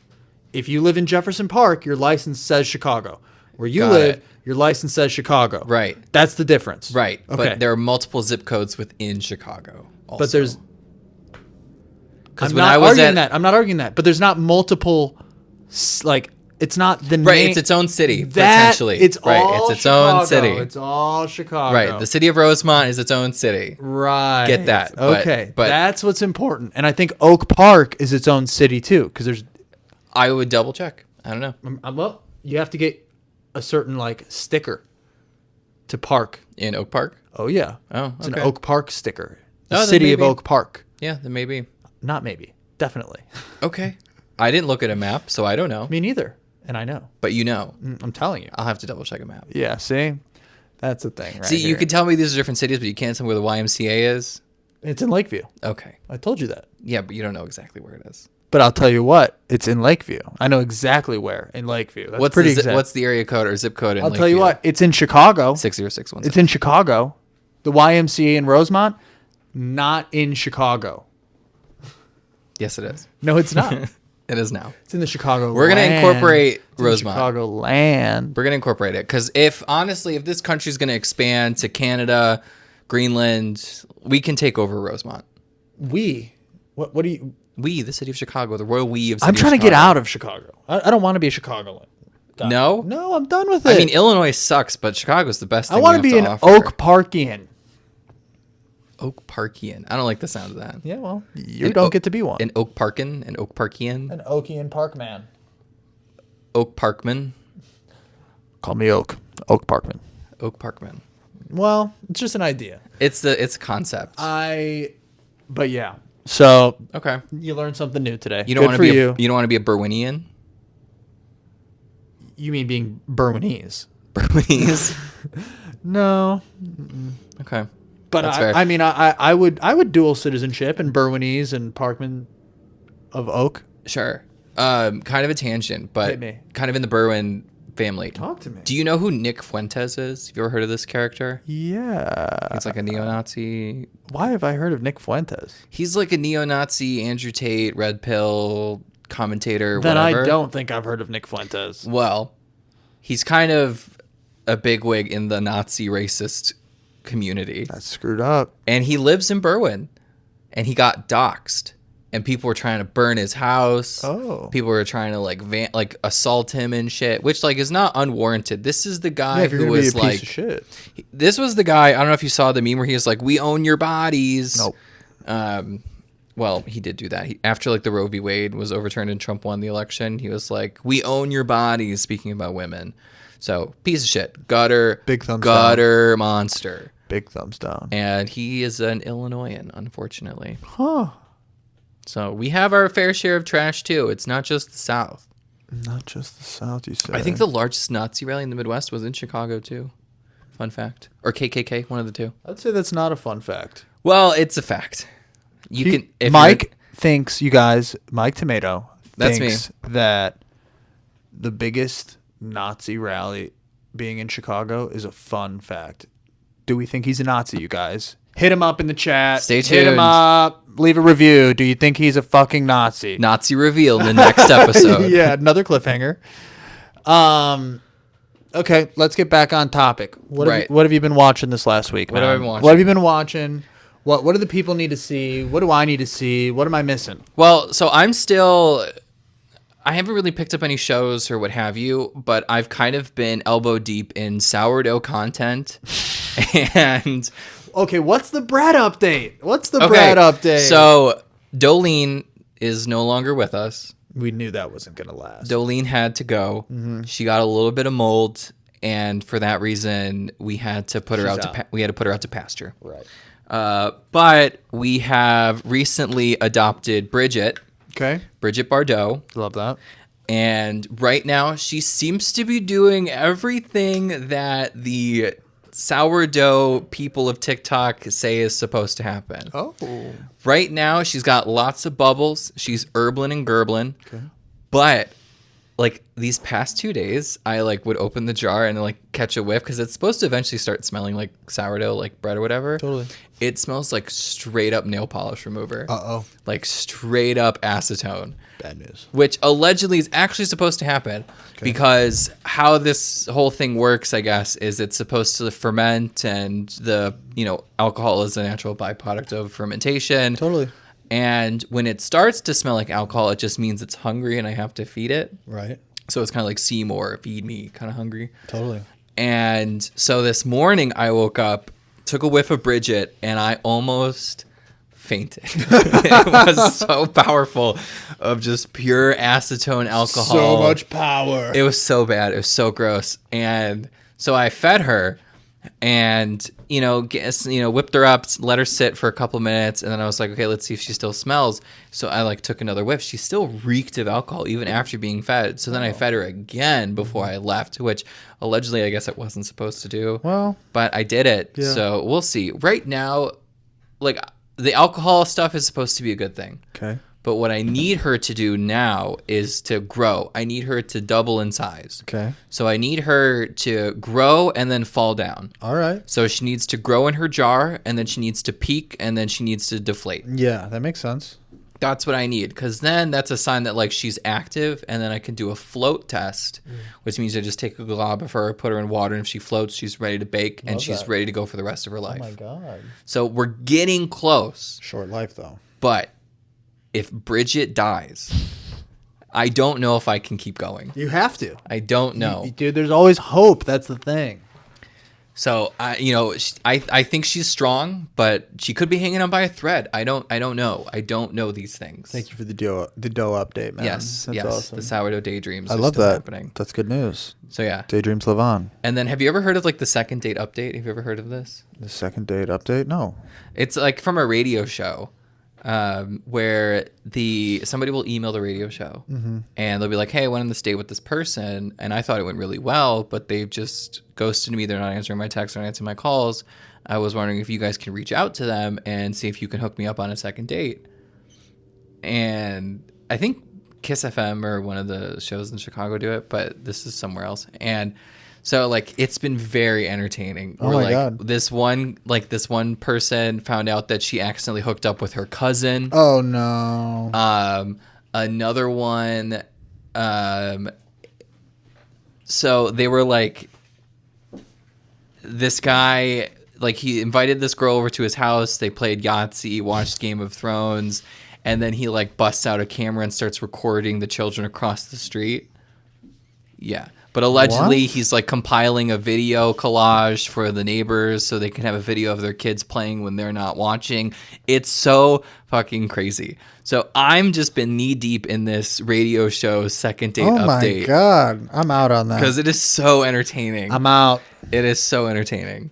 If you live in Jefferson Park, your license says Chicago. Where you live, your license says Chicago. Right. That's the difference. Right. Okay. But there are multiple zip codes within Chicago also. But there's... I'm not arguing that. But there's not multiple... Like, it's not the name... Right, it's its own city, potentially. It's all its own city. It's all Chicago. Right, the city of Rosemont is its own city. Right. Get that. Okay, but that's what's important. And I think Oak Park is its own city, too, because there's... I would double check. I don't know. Well, you have to get a certain, like, sticker to park. In Oak Park? Oh, yeah. Oh, okay. It's an Oak Park sticker. The Oh, city of Oak Park. Yeah, then maybe. Not maybe. Definitely. Okay. I didn't look at a map, so I don't know. Me neither. And I know. But you know. I'm telling you. I'll have to double check a map. Yeah, see? That's the thing, right? See, you can tell me these are different cities, but you can't tell me where the YMCA is? It's in Lakeview. Okay. I told you that. Yeah, but you don't know exactly where it is. But I'll tell you what, it's in Lakeview. I know exactly where in Lakeview. That's pretty exact. What's the area code or zip code in Lakeview? I'll tell you what, it's in Chicago. 60617. It's in Chicago. The YMCA in Rosemont, not in Chicago. Yes, it is. No, it's not. It is now. It's in the Chicago We're going to incorporate Rosemont. Chicago land. We're going to incorporate it. Because if this country's going to expand to Canada, Greenland, we can take over Rosemont. What do you... We, the city of Chicago, the royal we of city I'm trying of to get out of Chicago. I don't want to be a Chicagoan. No? No, I'm done with it. I mean, Illinois sucks, but Chicago's the best thing I want to be an Oak Parkian. Oak Parkian. I don't like the sound of that. Yeah, well, you don't get to be one. An Oak Parkin? An Oak Parkian? An Oakian Parkman. Oak Parkman? Call me Oak. Oak Parkman. Oak Parkman. Well, it's just an idea. It's a concept. But yeah. So okay, you learned something new today. You don't want to be. You don't want to be a Berwinian. You mean being Berwinese? Berwinese? No. Okay. But I mean, I would dual citizenship in Berwinese and Parkman of Oak. Sure. Kind of a tangent, but Hit me. kind of in the Berwin family. Talk to me. Do you know who Nick Fuentes is? Have you ever heard of this character? Yeah. He's like a neo-Nazi. Why have I heard of Nick Fuentes? He's like a neo-Nazi, Andrew Tate, Red Pill commentator, Then whatever. I don't think I've heard of Nick Fuentes. Well, he's kind of a bigwig in the Nazi racist community. That's screwed up. And he lives in Berwyn. And he got doxxed. And people were trying to burn his house. Oh. People were trying to like assault him and shit, which like is not unwarranted. This is the guy who was like, piece of shit. This was the guy. I don't know if you saw the meme where he was like, "We own your bodies." Nope. Well, he did do that. After like the Roe v. Wade was overturned and Trump won the election, he was like, "We own your bodies." Speaking about women, so piece of shit, gutter, Big thumbs gutter monster. Big thumbs down. And he is an Illinoisan, unfortunately. Huh. So we have our fair share of trash too. It's not just the South. Not just the South, you said. I think the largest Nazi rally in the Midwest was in Chicago too. Fun fact. Or KKK, one of the two. I'd say that's not a fun fact. Well, it's a fact. Mike thinks, you guys, Mike Tomato That's thinks that the biggest Nazi rally being in Chicago is a fun fact. Do we think he's a Nazi, you guys? Hit him up in the chat. Stay Hit him tuned. up. Leave a review. Do you think he's a fucking Nazi? Nazi reveal in the next episode. Yeah, another cliffhanger. Okay, let's get back on topic. What have you been watching this last week, man? What have I been watching? What have you been watching? What do the people need to see? What do I need to see? What am I missing? Well, so I haven't really picked up any shows or what have you, but I've kind of been elbow deep in sourdough content. And okay, what's the bread update? Bread update? So Dolene is no longer with us. We knew that wasn't going to last. Dolene had to go. Mm-hmm. She got a little bit of mold, and for that reason, we had to put her out to pasture. Right. But we have recently adopted Bridget. Okay. Bridget Bardot. Love that. And right now, she seems to be doing everything that the sourdough people of TikTok say is supposed to happen. Oh. Right now, she's got lots of bubbles. She's herblin' and gerblin'. Okay. But like these past 2 days, I like would open the jar and like catch a whiff because it's supposed to eventually start smelling like sourdough, like bread or whatever. Totally. It smells like straight up nail polish remover. Uh-oh. Like straight up acetone. Bad news. Which allegedly is actually supposed to happen because how this whole thing works, I guess, is it's supposed to ferment and alcohol is a natural byproduct of fermentation. Totally. And when it starts to smell like alcohol, it just means it's hungry and I have to feed it. Right. So it's kind of like Seymour, feed me, kind of hungry. Totally. And so this morning I woke up, took a whiff of Bridget, and I almost fainted. It was so powerful of just pure acetone alcohol. So much power. It was so bad. It was so gross. And so I fed her and, whipped her up, let her sit for a couple minutes. And then I was like, okay, let's see if she still smells. So I like took another whiff. She still reeked of alcohol even after being fed. So then I fed her again before I left, which allegedly I guess it wasn't supposed to do. Well, but I did it. Yeah. So we'll see. Right now, like the alcohol stuff is supposed to be a good thing. Okay. But what I need her to do now is to grow. I need her to double in size. Okay. So I need her to grow and then fall down. All right. So she needs to grow in her jar, and then she needs to peak, and then she needs to deflate. Yeah, that makes sense. That's what I need, because then that's a sign that like she's active, and then I can do a float test, which means I just take a glob of her, put her in water, and if she floats, she's ready to bake, and she's ready to go for the rest of her life. Oh my God. So we're getting close. Short life, though. But if Bridget dies, I don't know if I can keep going. You have to. I don't know. Dude, there's always hope. That's the thing. So, I think she's strong, but she could be hanging on by a thread. I don't know. I don't know these things. Thank you for the dough update, man. Yes, That's awesome. The sourdough daydreams. I love that. Happening. That's good news. So yeah, daydreams live on. And then, have you ever heard of like the second date update? Have you ever heard of this? The second date update? No. It's like from a radio show. where somebody will email the radio show and they'll be like, hey, I went on this date with this person and I thought it went really well, but they've just ghosted me. They're not answering my texts, they're not answering my calls. I was wondering if you guys can reach out to them and see if you can hook me up on a second date. And I think Kiss FM or one of the shows in Chicago do it, but this is somewhere else. And so like it's been very entertaining. Oh my God. This one person found out that she accidentally hooked up with her cousin. Oh no. Another one, so they were like, this guy, like he invited this girl over to his house. They played Yahtzee, watched Game of Thrones, and then he like busts out a camera and starts recording the children across the street. Yeah. But allegedly he's like compiling a video collage for the neighbors so they can have a video of their kids playing when they're not watching. It's so fucking crazy. So I'm just been knee deep in this radio show second date update. Oh my God. I'm out on that. Because it is so entertaining. I'm out. It is so entertaining.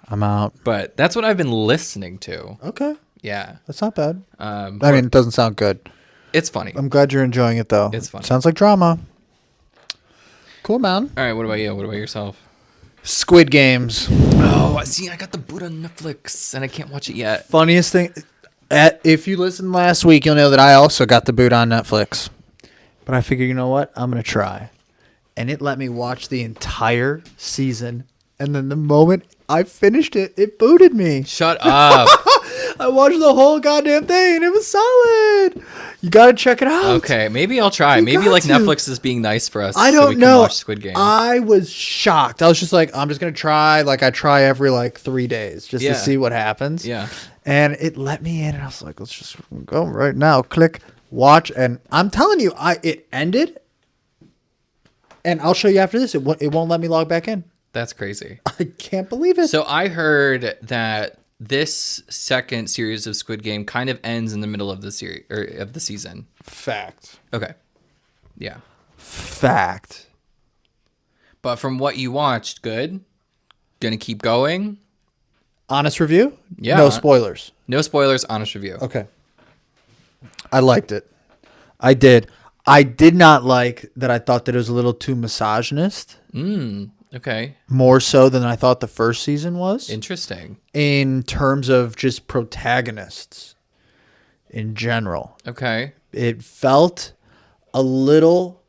I'm out. But that's what I've been listening to. Okay. Yeah. That's not bad. I mean, it doesn't sound good. It's funny. I'm glad you're enjoying it though. It's funny. Sounds like drama. Cool, man. All right, what about you? What about yourself? Squid Games. Oh, see, I got the boot on Netflix, and I can't watch it yet. Funniest thing, if you listened last week, you'll know that I also got the boot on Netflix. But I figured, you know what? I'm going to try. And it let me watch the entire season. And then the moment I finished it, it booted me. Shut up. I watched the whole goddamn thing, and it was solid. You got to check it out. Okay, maybe I'll try. Maybe like Netflix is being nice for us. I so don't we can know. Watch Squid Game. I was shocked. I was just like, I'm just going to try. Like I try every like 3 days just to see what happens. Yeah. And it let me in, and I was like, let's just go right now. Click, watch. And I'm telling you, it ended. And I'll show you after this. It won't let me log back in. That's crazy. I can't believe it. So I heard that this second series of Squid Game kind of ends in the middle of the series or of the season. Fact. Okay. Yeah. Fact. But from what you watched, good. Gonna keep going. Honest review? Yeah. No spoilers. No spoilers. Honest review. Okay. I liked it. I did. I did not like that. I thought that it was a little too misogynist. Okay. More so than I thought the first season was. Interesting. In terms of just protagonists in general. Okay. It felt a little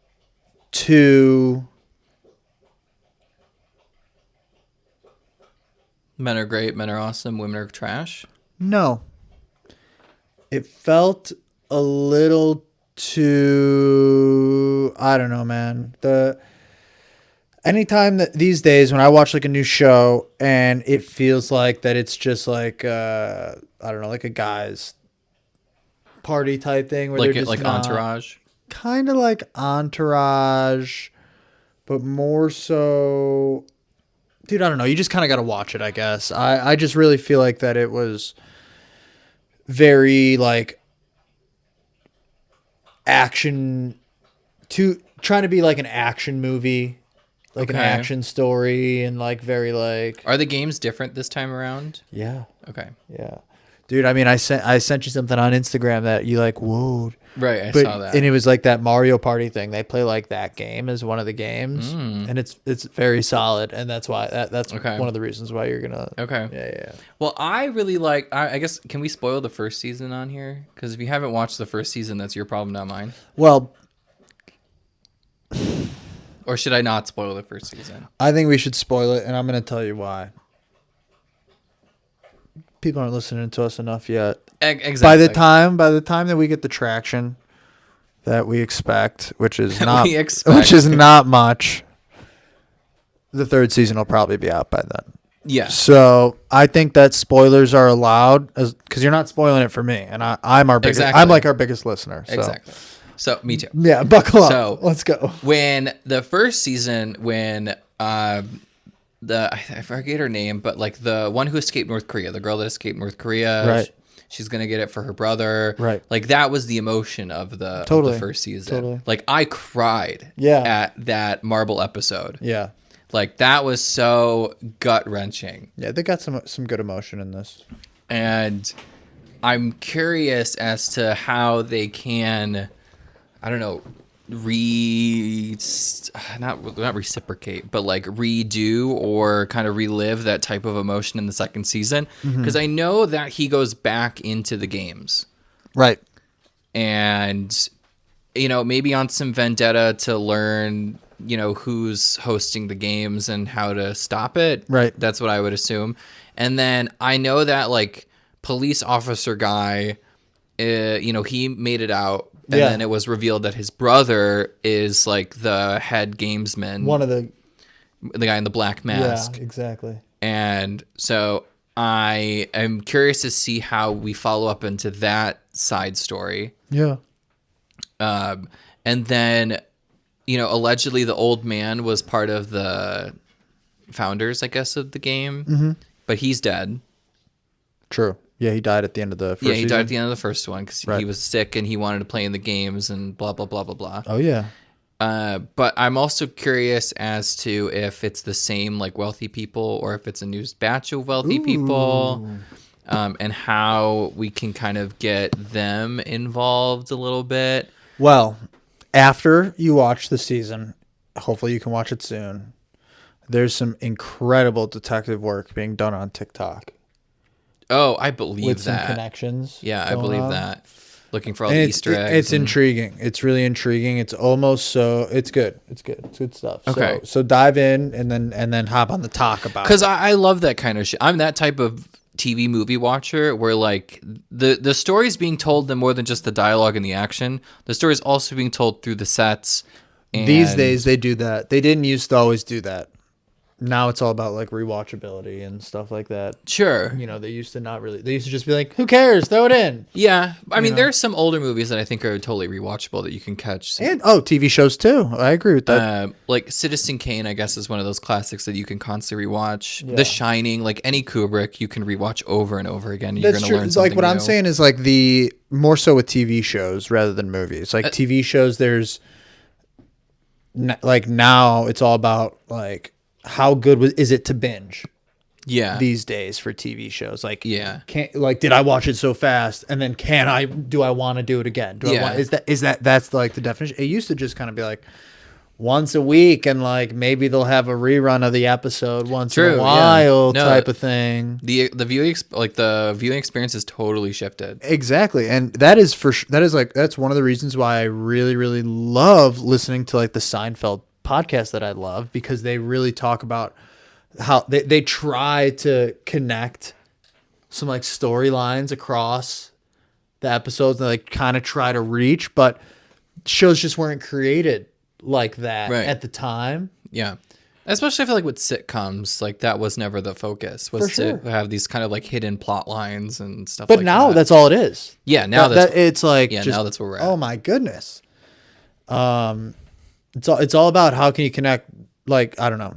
too... Men are great. Men are awesome. Women are trash. No. It felt a little too... I don't know, man. Anytime that these days when I watch like a new show and it feels like that it's just like I don't know, like a guy's party type thing where Like they're just like Entourage. Kind of like Entourage, but more so, dude, I don't know. You just kind of got to watch it, I guess. I just really feel like that it was very like action trying to be like an action movie. Like an action story and like very like... Are the games different this time around? Yeah. Okay. Yeah. Dude, I mean, I sent you something on Instagram that you like, whoa. Right, I saw that. And it was like that Mario Party thing. They play like that game as one of the games. And it's very solid. And that's why, that's one of the reasons why you're going to... Okay. Yeah. Well, I really like... I guess, can we spoil the first season on here? Because if you haven't watched the first season, that's your problem, not mine. Well... Or should I not spoil the first season? I think we should spoil it, and I'm going to tell you why. People aren't listening to us enough yet. Exactly. By the time that we get the traction that we expect, which is not much, the third season will probably be out by then. Yeah. So I think that spoilers are allowed because you're not spoiling it for me, and I'm our biggest. Exactly. I'm like our biggest listener. So. Exactly. So me too. Yeah, buckle up. So let's go. When the first season, I forget her name, but like the one who escaped North Korea, the girl that escaped North Korea, right? She's gonna get it for her brother, right? Like that was the emotion of the first season. Totally. Like I cried, at that marble episode. Yeah, like that was so gut wrenching. Yeah, they got some good emotion in this, and I'm curious as to how they can, I don't know, not reciprocate, but like redo or kind of relive that type of emotion in the second season. Because I know that he goes back into the games. Right. And, maybe on some vendetta to learn, who's hosting the games and how to stop it. Right. That's what I would assume. And then I know that like police officer guy, he made it out. And then it was revealed that his brother is like the head gamesman. One of the guy in the black mask. Yeah, exactly. And so I am curious to see how we follow up into that side story. Yeah. And then, allegedly the old man was part of the founders, I guess, of the game. But he's dead. True. Yeah, he died at the end of the first season. Yeah, he died at the end of the first one because he was sick and he wanted to play in the games and blah, blah, blah, blah, blah. Oh, yeah. But I'm also curious as to if it's the same like wealthy people or if it's a new batch of wealthy people, and how we can kind of get them involved a little bit. Well, after you watch the season, hopefully you can watch it soon, there's some incredible detective work being done on TikTok. Oh, I believe with that. Some connections. Yeah, I believe that. Looking for all and the Easter eggs. It's intriguing. It's really intriguing. It's almost so. It's good. It's good. It's good stuff. Okay. So dive in and then hop on the talk about. Because I love that kind of shit. I'm that type of TV movie watcher where like the story's being told in more than just the dialogue and the action. The story's also being told through the sets. And these days they do that. They didn't used to always do that. Now it's all about like rewatchability and stuff like that. Sure. They used to not really. They used to just be like, "Who cares? Throw it in." Yeah, I mean, there's some older movies that I think are totally rewatchable that you can catch. And TV shows too. I agree with that. Like Citizen Kane, I guess, is one of those classics that you can constantly rewatch. Yeah. The Shining, like any Kubrick, you can rewatch over and over again. You're going to learn something like what new. I'm saying is like the more so with TV shows rather than movies. Like TV shows, there's like now it's all about like. How good is it to binge? Yeah. These days for TV shows, like did I watch it so fast? And then do I want to do it again? That's like the definition. It used to just kind of be like once a week, and like maybe they'll have a rerun of the episode once in a while, type of thing. The viewing experience is totally shifted. Exactly, and that's one of the reasons why I really really love listening to like the Seinfeld podcast that I love, because they really talk about how they try to connect some like storylines across the episodes, and they like kind of try to reach, but shows just weren't created like that at the time. Yeah. Especially I feel like with sitcoms, like that was never the focus, was to have these kind of like hidden plot lines and stuff but like now that. That's all it is. Yeah, now it's like now that's where we're at. Oh my goodness. It's all about how can you connect, like, I don't know.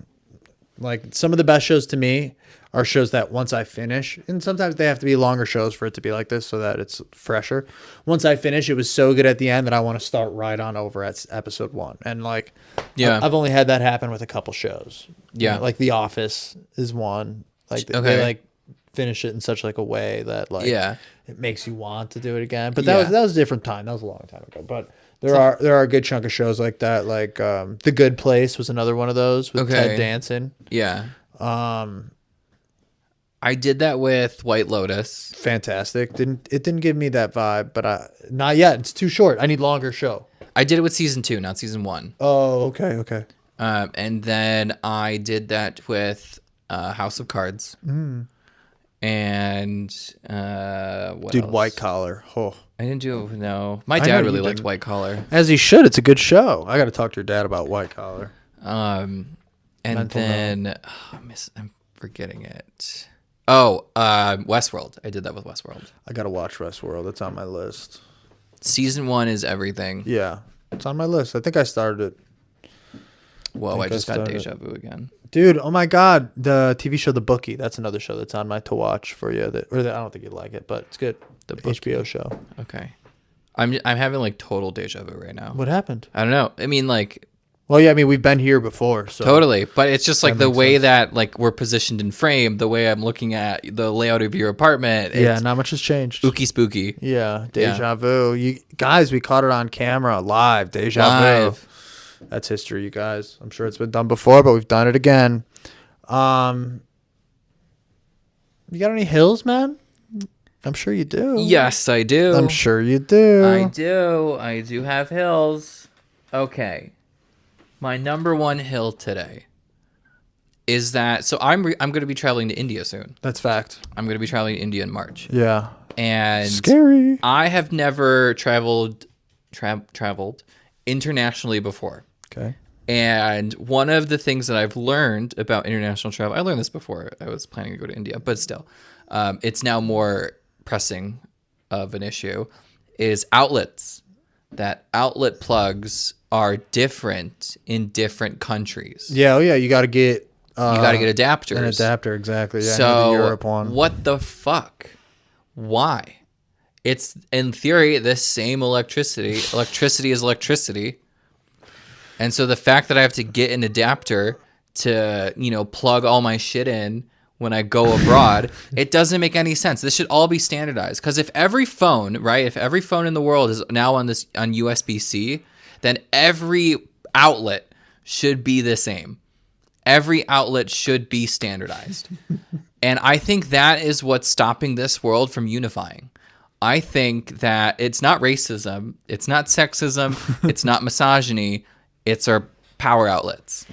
Like some of the best shows to me are shows that once I finish, and sometimes they have to be longer shows for it to be like this so that it's fresher. Once I finish, it was so good at the end that I want to start right on over at episode 1. And like, I've only had that happen with a couple shows. Yeah. Like The Office is one. Like they like finish it in such like a way that like it makes you want to do it again. But that was a different time. That was a long time ago. But there are a good chunk of shows like that. Like The Good Place was another one of those with Ted Danson. Yeah. I did that with White Lotus. Fantastic. It didn't give me that vibe, but not yet. It's too short. I need longer show. I did it with season 2, not season 1. Oh, okay. And then I did that with House of Cards. And what else? White Collar. Oh. I didn't do it. No, my dad really liked White Collar. As he should. It's a good show. I got to talk to your dad about White Collar. And then I'm forgetting it. Oh, Westworld. I did that with Westworld. I got to watch Westworld. It's on my list. Season 1 is everything. Yeah, it's on my list. I think I started it. Whoa, I just got deja vu again. Dude, oh my God. The TV show The Bookie. That's another show that's on my to watch for you. I don't think you'd like it, but it's good. The HBO show. Okay. I'm having like total deja vu right now. What happened? I don't know. I mean, like Well, yeah, I mean, we've been here before, so Totally. But it's just like that the makes way sense. that like we're positioned in frame, the way I'm looking at the layout of your apartment. Yeah, It's not much has changed. spooky, spooky. Yeah, Yeah. deja vu. You guys, we caught it on camera live. Deja vu. Live. That's history, you guys. I'm sure it's been done before, but we've done it again. You got any hills, man? I'm sure you do. Yes, I do. I'm sure you do. I do. I do have hills. Okay. My number one hill today is that I'm going to be traveling to India soon. That's fact. I'm going to be traveling to India in March. Yeah. And Scary. I have never traveled internationally before. Okay. And one of the things that I've learned about international travel, I learned this before I was planning to go to India, but still, it's now more pressing of an issue, is outlets. That outlet plugs are different in different countries. Yeah. Oh, yeah. You got to get. You got to get adapters. An adapter, exactly. Yeah. I need So the Europe one. what the fuck? Why? It's in theory the same electricity. Electricity is electricity. And so the fact that I have to get an adapter to, plug all my shit in when I go abroad, it doesn't make any sense. This should all be standardized. Because if every phone in the world is now on USB-C, then every outlet should be the same. Every outlet should be standardized. And I think that is what's stopping this world from unifying. I think that it's not racism, it's not sexism, it's not misogyny, it's our power outlets.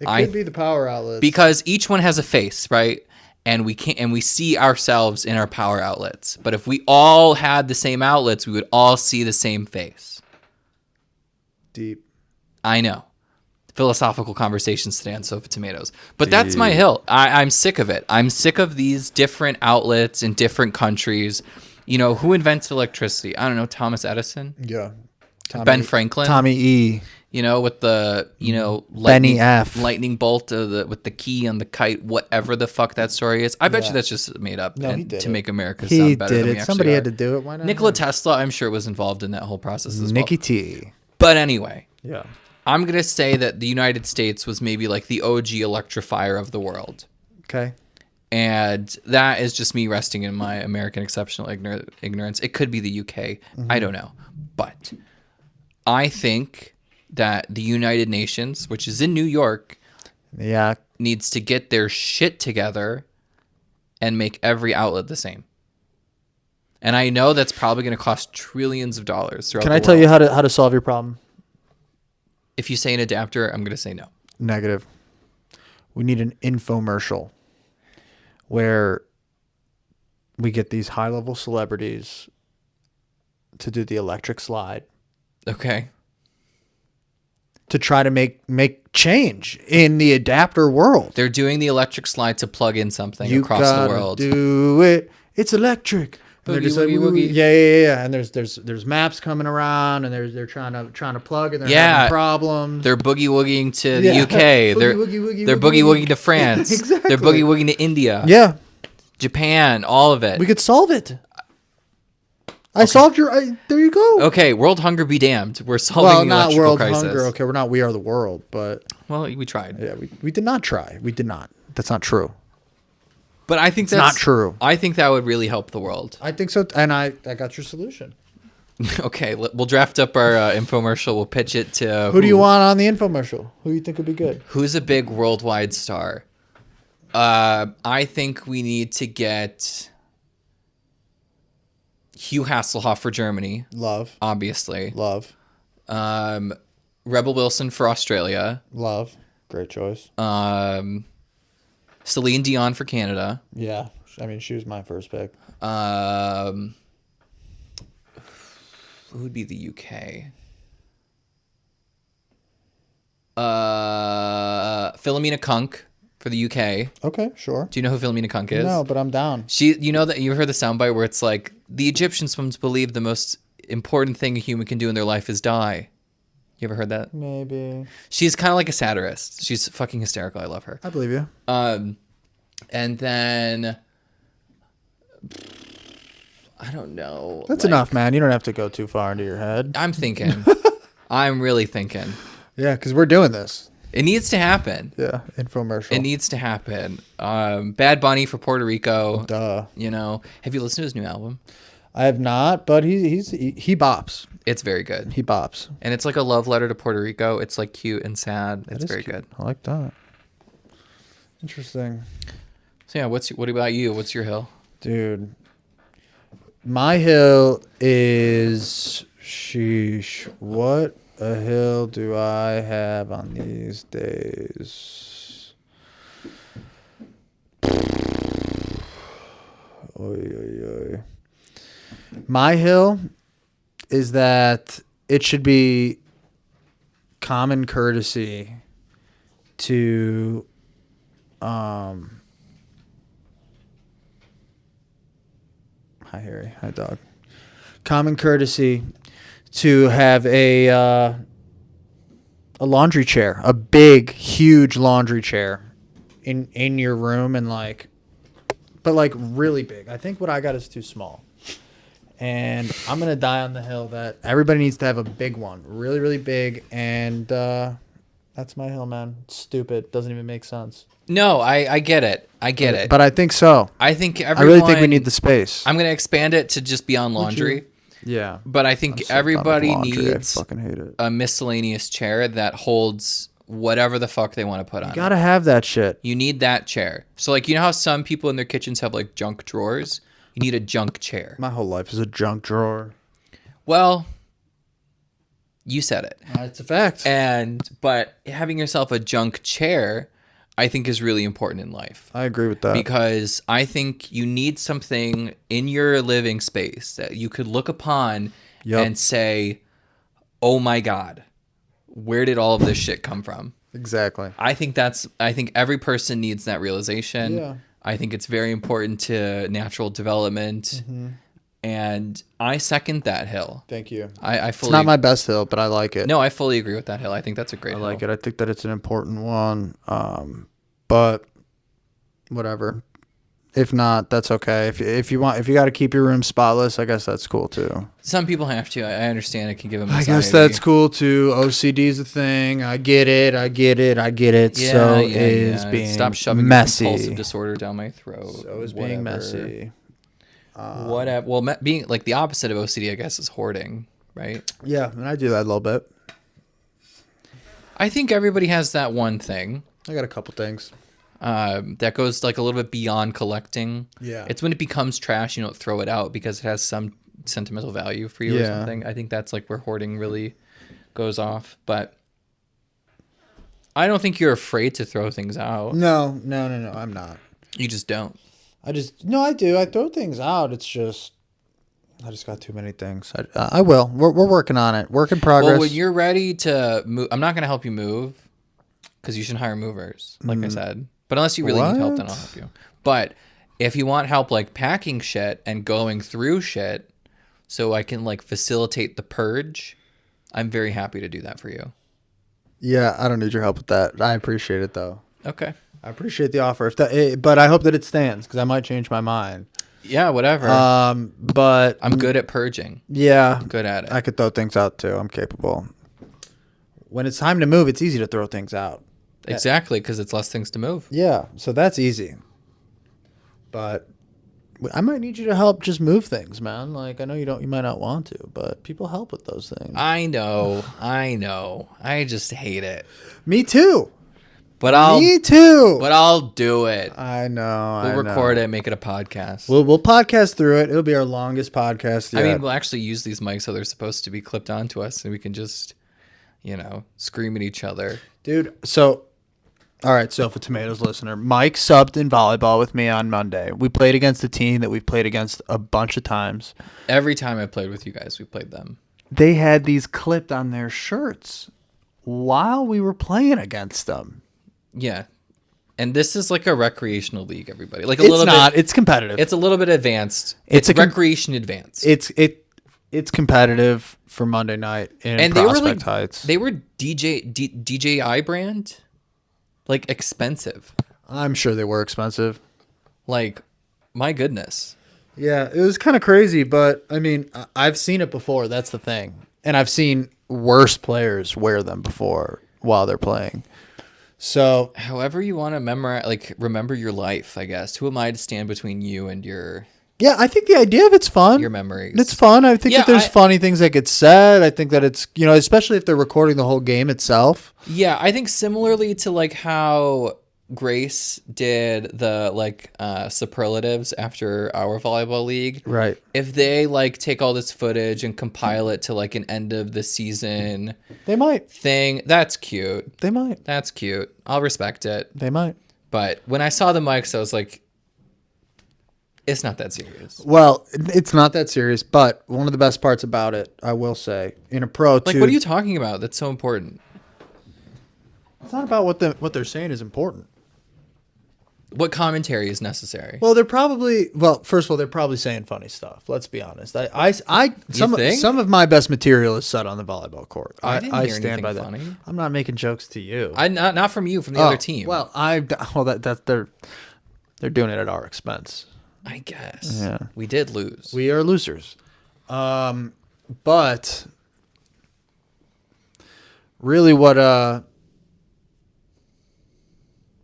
It could be the power outlets. Because each one has a face, right? And we see ourselves in our power outlets. But if we all had the same outlets, we would all see the same face. Deep. I know. Philosophical conversations today on Sofa Tomatoes. But that's my hill. I'm sick of it. I'm sick of these different outlets in different countries. Who invented electricity? I don't know. Thomas Edison? Yeah. Ben Franklin? Tommy E. With the, Benny F. lightning bolt with the key on the kite, whatever the fuck that story is. I bet you that's just made up to make America sound better than we actually Somebody are. had to do it. Why not? Nikola Tesla, I'm sure, was involved in that whole process as Nicky well. T. But anyway. Yeah. I'm going to say that the United States was maybe like the OG electrifier of the world. Okay. And that is just me resting in my American exceptional ignorance. It could be the UK. Mm-hmm. I don't know. But I think that the United Nations, which is in New York, needs to get their shit together and make every outlet the same. And I know that's probably going to cost trillions of dollars throughout the world. Can I tell you how to solve your problem? If you say an adapter, I'm going to say no. Negative. We need an infomercial where we get these high-level celebrities to do the electric slide. Okay. To try to make change in the adapter world. They're doing the electric slide to plug in something across the world. Do it. It's electric. And they're just like, woogie. Yeah. And there's maps coming around, and they're trying to plug, and they're having problems. They're boogie woogieing to the UK. They're boogie woogieing to France. Exactly. They're boogie woogieing to India. Yeah. Japan. All of it. We could solve it. I solved your. There you go. Okay, world hunger be damned. We're solving the electrical world crisis. hunger. Okay, we're not. We are the world, but well, we tried. Yeah, we did not try. We did not. That's not true. But I think that's not true. I think that would really help the world. I think so, and I got your solution. Okay, we'll draft up our infomercial. We'll pitch it to who do you want on the infomercial? Who do you think would be good? Who's a big worldwide star? I think we need to get Hugh Hasselhoff for Germany. Love. Obviously. Love. Rebel Wilson for Australia. Love. Great choice. Celine Dion for Canada. Yeah. I mean, she was my first pick. Who would be the UK? Philomena Kunk for the UK. Okay, sure. Do you know who Philomena Kunk is? No, but I'm down. You know that you heard the soundbite where it's like the Egyptians once believed the most important thing a human can do in their life is die. You ever heard that? Maybe. She's kind of like a satirist. She's fucking hysterical. I love her. I believe you. And then I don't know. That's enough, man. You don't have to go too far into your head. I'm thinking. I'm really thinking. Yeah, because we're doing this. It needs to happen. Yeah, infomercial. It needs to happen. Bad Bunny for Puerto Rico. Duh. You know, have you listened to his new album? I have not, but he bops. It's very good. He bops. And it's like a love letter to Puerto Rico. It's like cute and sad. It's very cute. good. I like that. Interesting. So yeah, what about you? What's your hill? Dude, my hill is sheesh. What a hill do I have on these days? Oy, oy, oy. My hill is that it should be common courtesy to hi Harry, hi dog. Common courtesy to have a laundry chair, a big, huge laundry chair in your room, and but really big. I think what I got is too small. And I'm going to die on the hill that everybody needs to have a big one. Really, really big. And that's my hill, man. It's stupid. Doesn't even make sense. No, I get it. I get it. But I think so. I think I really think we need the space. I'm going to expand it to just beyond laundry. Yeah. But I think everybody needs I fucking hate it. a miscellaneous chair that holds whatever the fuck they want to put on You got to have that shit. You need that chair. So, like, you know how some people in their kitchens have, like, junk drawers? You need a junk chair. My whole life is a junk drawer. Well, you said it. It's a fact. But having yourself a junk chair, I think, is really important in life. I agree with that. Because I think you need something in your living space that you could look upon and say, oh my God, where did all of this shit come from? Exactly. I think every person needs that realization. Yeah. I think it's very important to natural development. Mm-hmm. And I second that hill. Thank you. I fully. It's not my best hill, but I like it. No, I fully agree with that hill. I think that's a great hill. I like it. I think that it's an important one. But whatever. If not, that's okay. If you got to keep your room spotless, I guess that's cool too. Some people have to. I understand it can give them anxiety. I guess that's cool too. OCD is a thing. I get it. Yeah, so is being Stop shoving messy. Compulsive disorder down my throat. So is being messy. Whatever. Well, being like the opposite of OCD, I guess, is hoarding, right? Yeah, and I do that a little bit. I think everybody has that one thing. I got a couple things. That goes like a little bit beyond collecting. Yeah. It's when it becomes trash, you don't throw it out because it has some sentimental value for you or something. I think that's like where hoarding really goes off. But I don't think you're afraid to throw things out. No, I'm not. You just don't. I do. I throw things out. It's just, I just got too many things. I will. We're working on it. Work in progress. Well, when you're ready to move, I'm not going to help you move because you should hire movers, like I said. But unless you really need help, then I'll help you. But if you want help, like packing shit and going through shit, so I can like facilitate the purge, I'm very happy to do that for you. Yeah, I don't need your help with that. I appreciate it though. Okay. I appreciate the offer. But I hope that it stands because I might change my mind. Yeah, whatever. But I'm good at purging. Yeah, I'm good at it. I could throw things out too. I'm capable. When it's time to move, it's easy to throw things out. Exactly, because it's less things to move. Yeah, so that's easy. But I might need you to help just move things, man. Like I know you might not want to, but people help with those things. I know. I just hate it. Me too. Me too. But I'll do it. I know. We'll record it, make it a podcast. We'll podcast through it. It'll be our longest podcast yet. I mean, we'll actually use these mics so they're supposed to be clipped onto us, and we can just, scream at each other, dude. So. All right, Sofa Tomatoes listener. Mike subbed in volleyball with me on Monday. We played against a team that we've played against a bunch of times. Every time I played with you guys, we played them. They had these clipped on their shirts while we were playing against them. Yeah. And this is like a recreational league, everybody. Like it's not. It's competitive. It's a little bit advanced. It's a recreation advanced. It's competitive for Monday night in Prospect Heights. They were DJI brand. Like expensive. I'm sure they were expensive. Like, my goodness. Yeah, it was kind of crazy, but I mean, I've seen it before. That's the thing. And I've seen worse players wear them before. while they're playing. So however you want to remember your life, I guess. Who am I to stand between you and your yeah, I think the idea of it's fun. Your memories. It's fun. I think that there's funny things that get said. I think that it's, especially if they're recording the whole game itself. Yeah, I think similarly to like how Grace did the superlatives after our volleyball league. Right. If they like take all this footage and compile it to like an end of the season they might thing, that's cute. They might. That's cute. I'll respect it. They might. But when I saw the mics, I was like, it's not that serious. Well, it's not that serious, but one of the best parts about it, I will say, in a pro like, what are you talking about? That's so important. It's not about what they're saying is important. What commentary is necessary? Well, first of all, they're probably saying funny stuff. Let's be honest. Some of my best material is said on the volleyball court. I stand by that. Funny. I'm not making jokes to you. Not from you, from the other team. Well, they're doing it at our expense. I guess. Yeah. We did lose. We are losers. But really what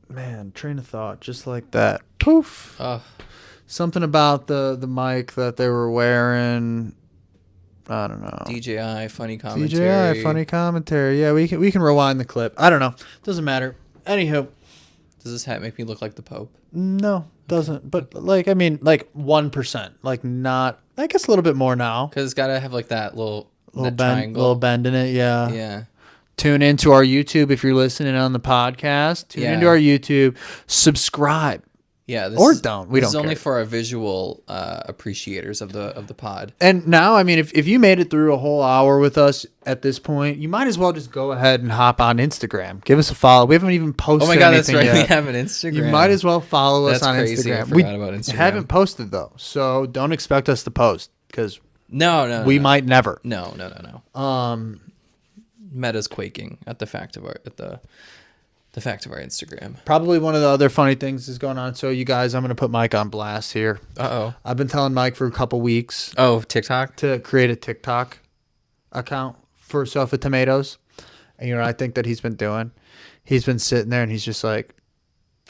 man, train of thought, just like that. Poof. Something about the mic that they were wearing. I don't know. DJI, funny commentary. Yeah, we can rewind the clip. I don't know. Doesn't matter. Anywho. Does this hat make me look like the Pope? No, doesn't. But 1%. Like not, I guess a little bit more now. Because it's got to have like that little bend, triangle. Little bend in it, yeah. Yeah. Tune into our YouTube if you're listening on the podcast. Tune into our YouTube. Subscribe. Yeah. Or don't. We don't care. This is only for our visual appreciators of the pod. And now, I mean, if you made it through a whole hour with us at this point, you might as well just go ahead and hop on Instagram. Give us a follow. We haven't even posted anything. Oh my God, that's right. Yet. We have an Instagram. You might as well follow us on crazy. Instagram. I forgot about Instagram. We haven't posted, though. So don't expect us to post because we might never. No. Meta's quaking at the fact of our Instagram. Probably one of the other funny things is going on. So you guys, I'm going to put Mike on blast here. Uh-oh. I've been telling Mike for a couple weeks. Oh, TikTok? To create a TikTok account for Sofa Tomatoes. And I think that he's been doing. He's been sitting there and he's just like,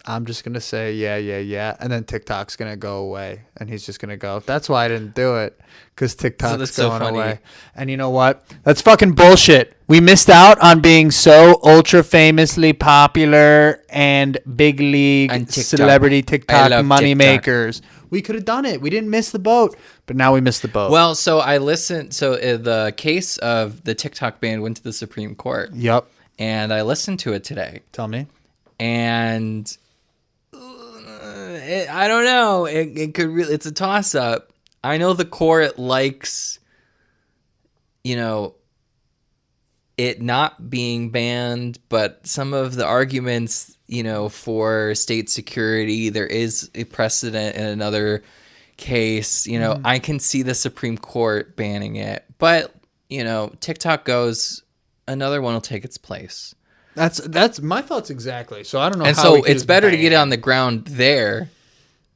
I'm just going to say, yeah. And then TikTok's going to go away. And he's just going to go, that's why I didn't do it. Because TikTok's going away. And you know what? That's fucking bullshit. We missed out on being so ultra famously popular and big league and celebrity TikTok money makers. We could have done it. We didn't miss the boat. But now we missed the boat. Well, so I listened. So the case of the TikTok ban went to the Supreme Court. Yep. And I listened to it today. Tell me. And I don't know. It could really. It's a toss up. I know the court likes, it not being banned, but some of the arguments, for state security, there is a precedent in another case. I can see the Supreme Court banning it, but TikTok goes, another one will take its place. That's my thoughts exactly. So I don't know. And so it's better to get it on the ground there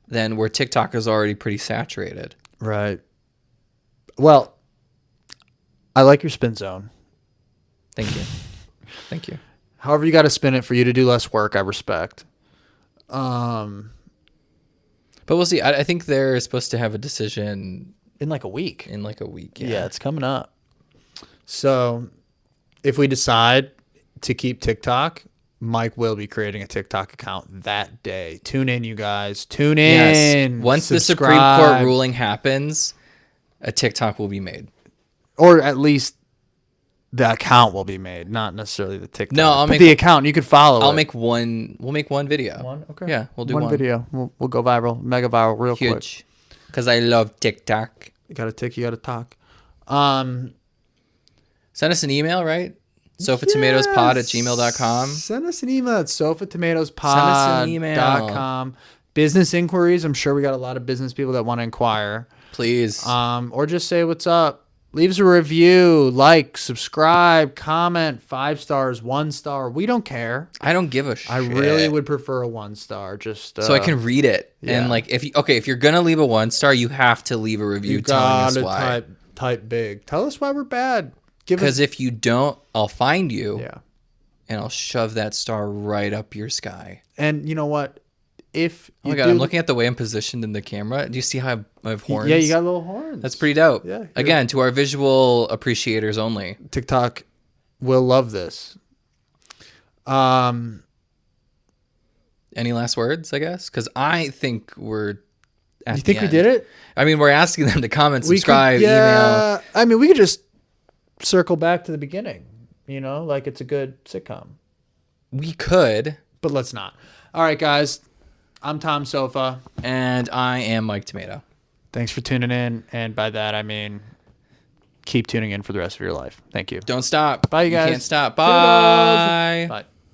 than where TikTok is already pretty saturated. Right. Well, I like your spin zone. Thank you. However you got to spin it for you to do less work, I respect. But we'll see. I think they're supposed to have a decision in like a week. Yeah, it's coming up. So if we decide to keep TikTok, Mike will be creating a TikTok account that day. Tune in, you guys. Tune in. Yes. Once subscribe. The Supreme Court ruling happens, a TikTok will be made. Or at least the account will be made, not necessarily the TikTok. No, I'll make the account. You could follow it. We'll make one video. One? Okay. Yeah, we'll do one video. We'll go viral, mega viral real quick. Huge. Because I love TikTok. You got to tick, you got to talk. Send us an email, right? sofatomatoespod@gmail.com. Send us an email at sofatomatoespod.com. Business inquiries. I'm sure we got a lot of business people that want to inquire. Please. Or just say what's up. Leave us a review, like, subscribe, comment, 5 stars, 1 star. We don't care. I don't give a shit. I really would prefer a 1 star, just so I can read it. Yeah. And if you're gonna leave a 1 star, you have to leave a review telling us why. Type big. Tell us why we're bad. Because if you don't, I'll find you. Yeah. and I'll shove that star right up your sky. And you know what? If Oh you my God, I'm looking at the way I'm positioned in the camera. Do you see how I have horns? Yeah, you got little horns. That's pretty dope. Yeah. Again, to our visual appreciators only. TikTok will love this. Any last words, I guess? Because I think we're at You think the we did it? I mean, we're asking them to comment, subscribe, email. I mean, we could just circle back to the beginning, like it's a good sitcom. We could. But let's not. All right, guys. I'm Tom Sofa. And I am Mike Tomato. Thanks for tuning in. And by that, I mean, keep tuning in for the rest of your life. Thank you. Don't stop. Bye, you guys. You can't stop. Bye. Bye.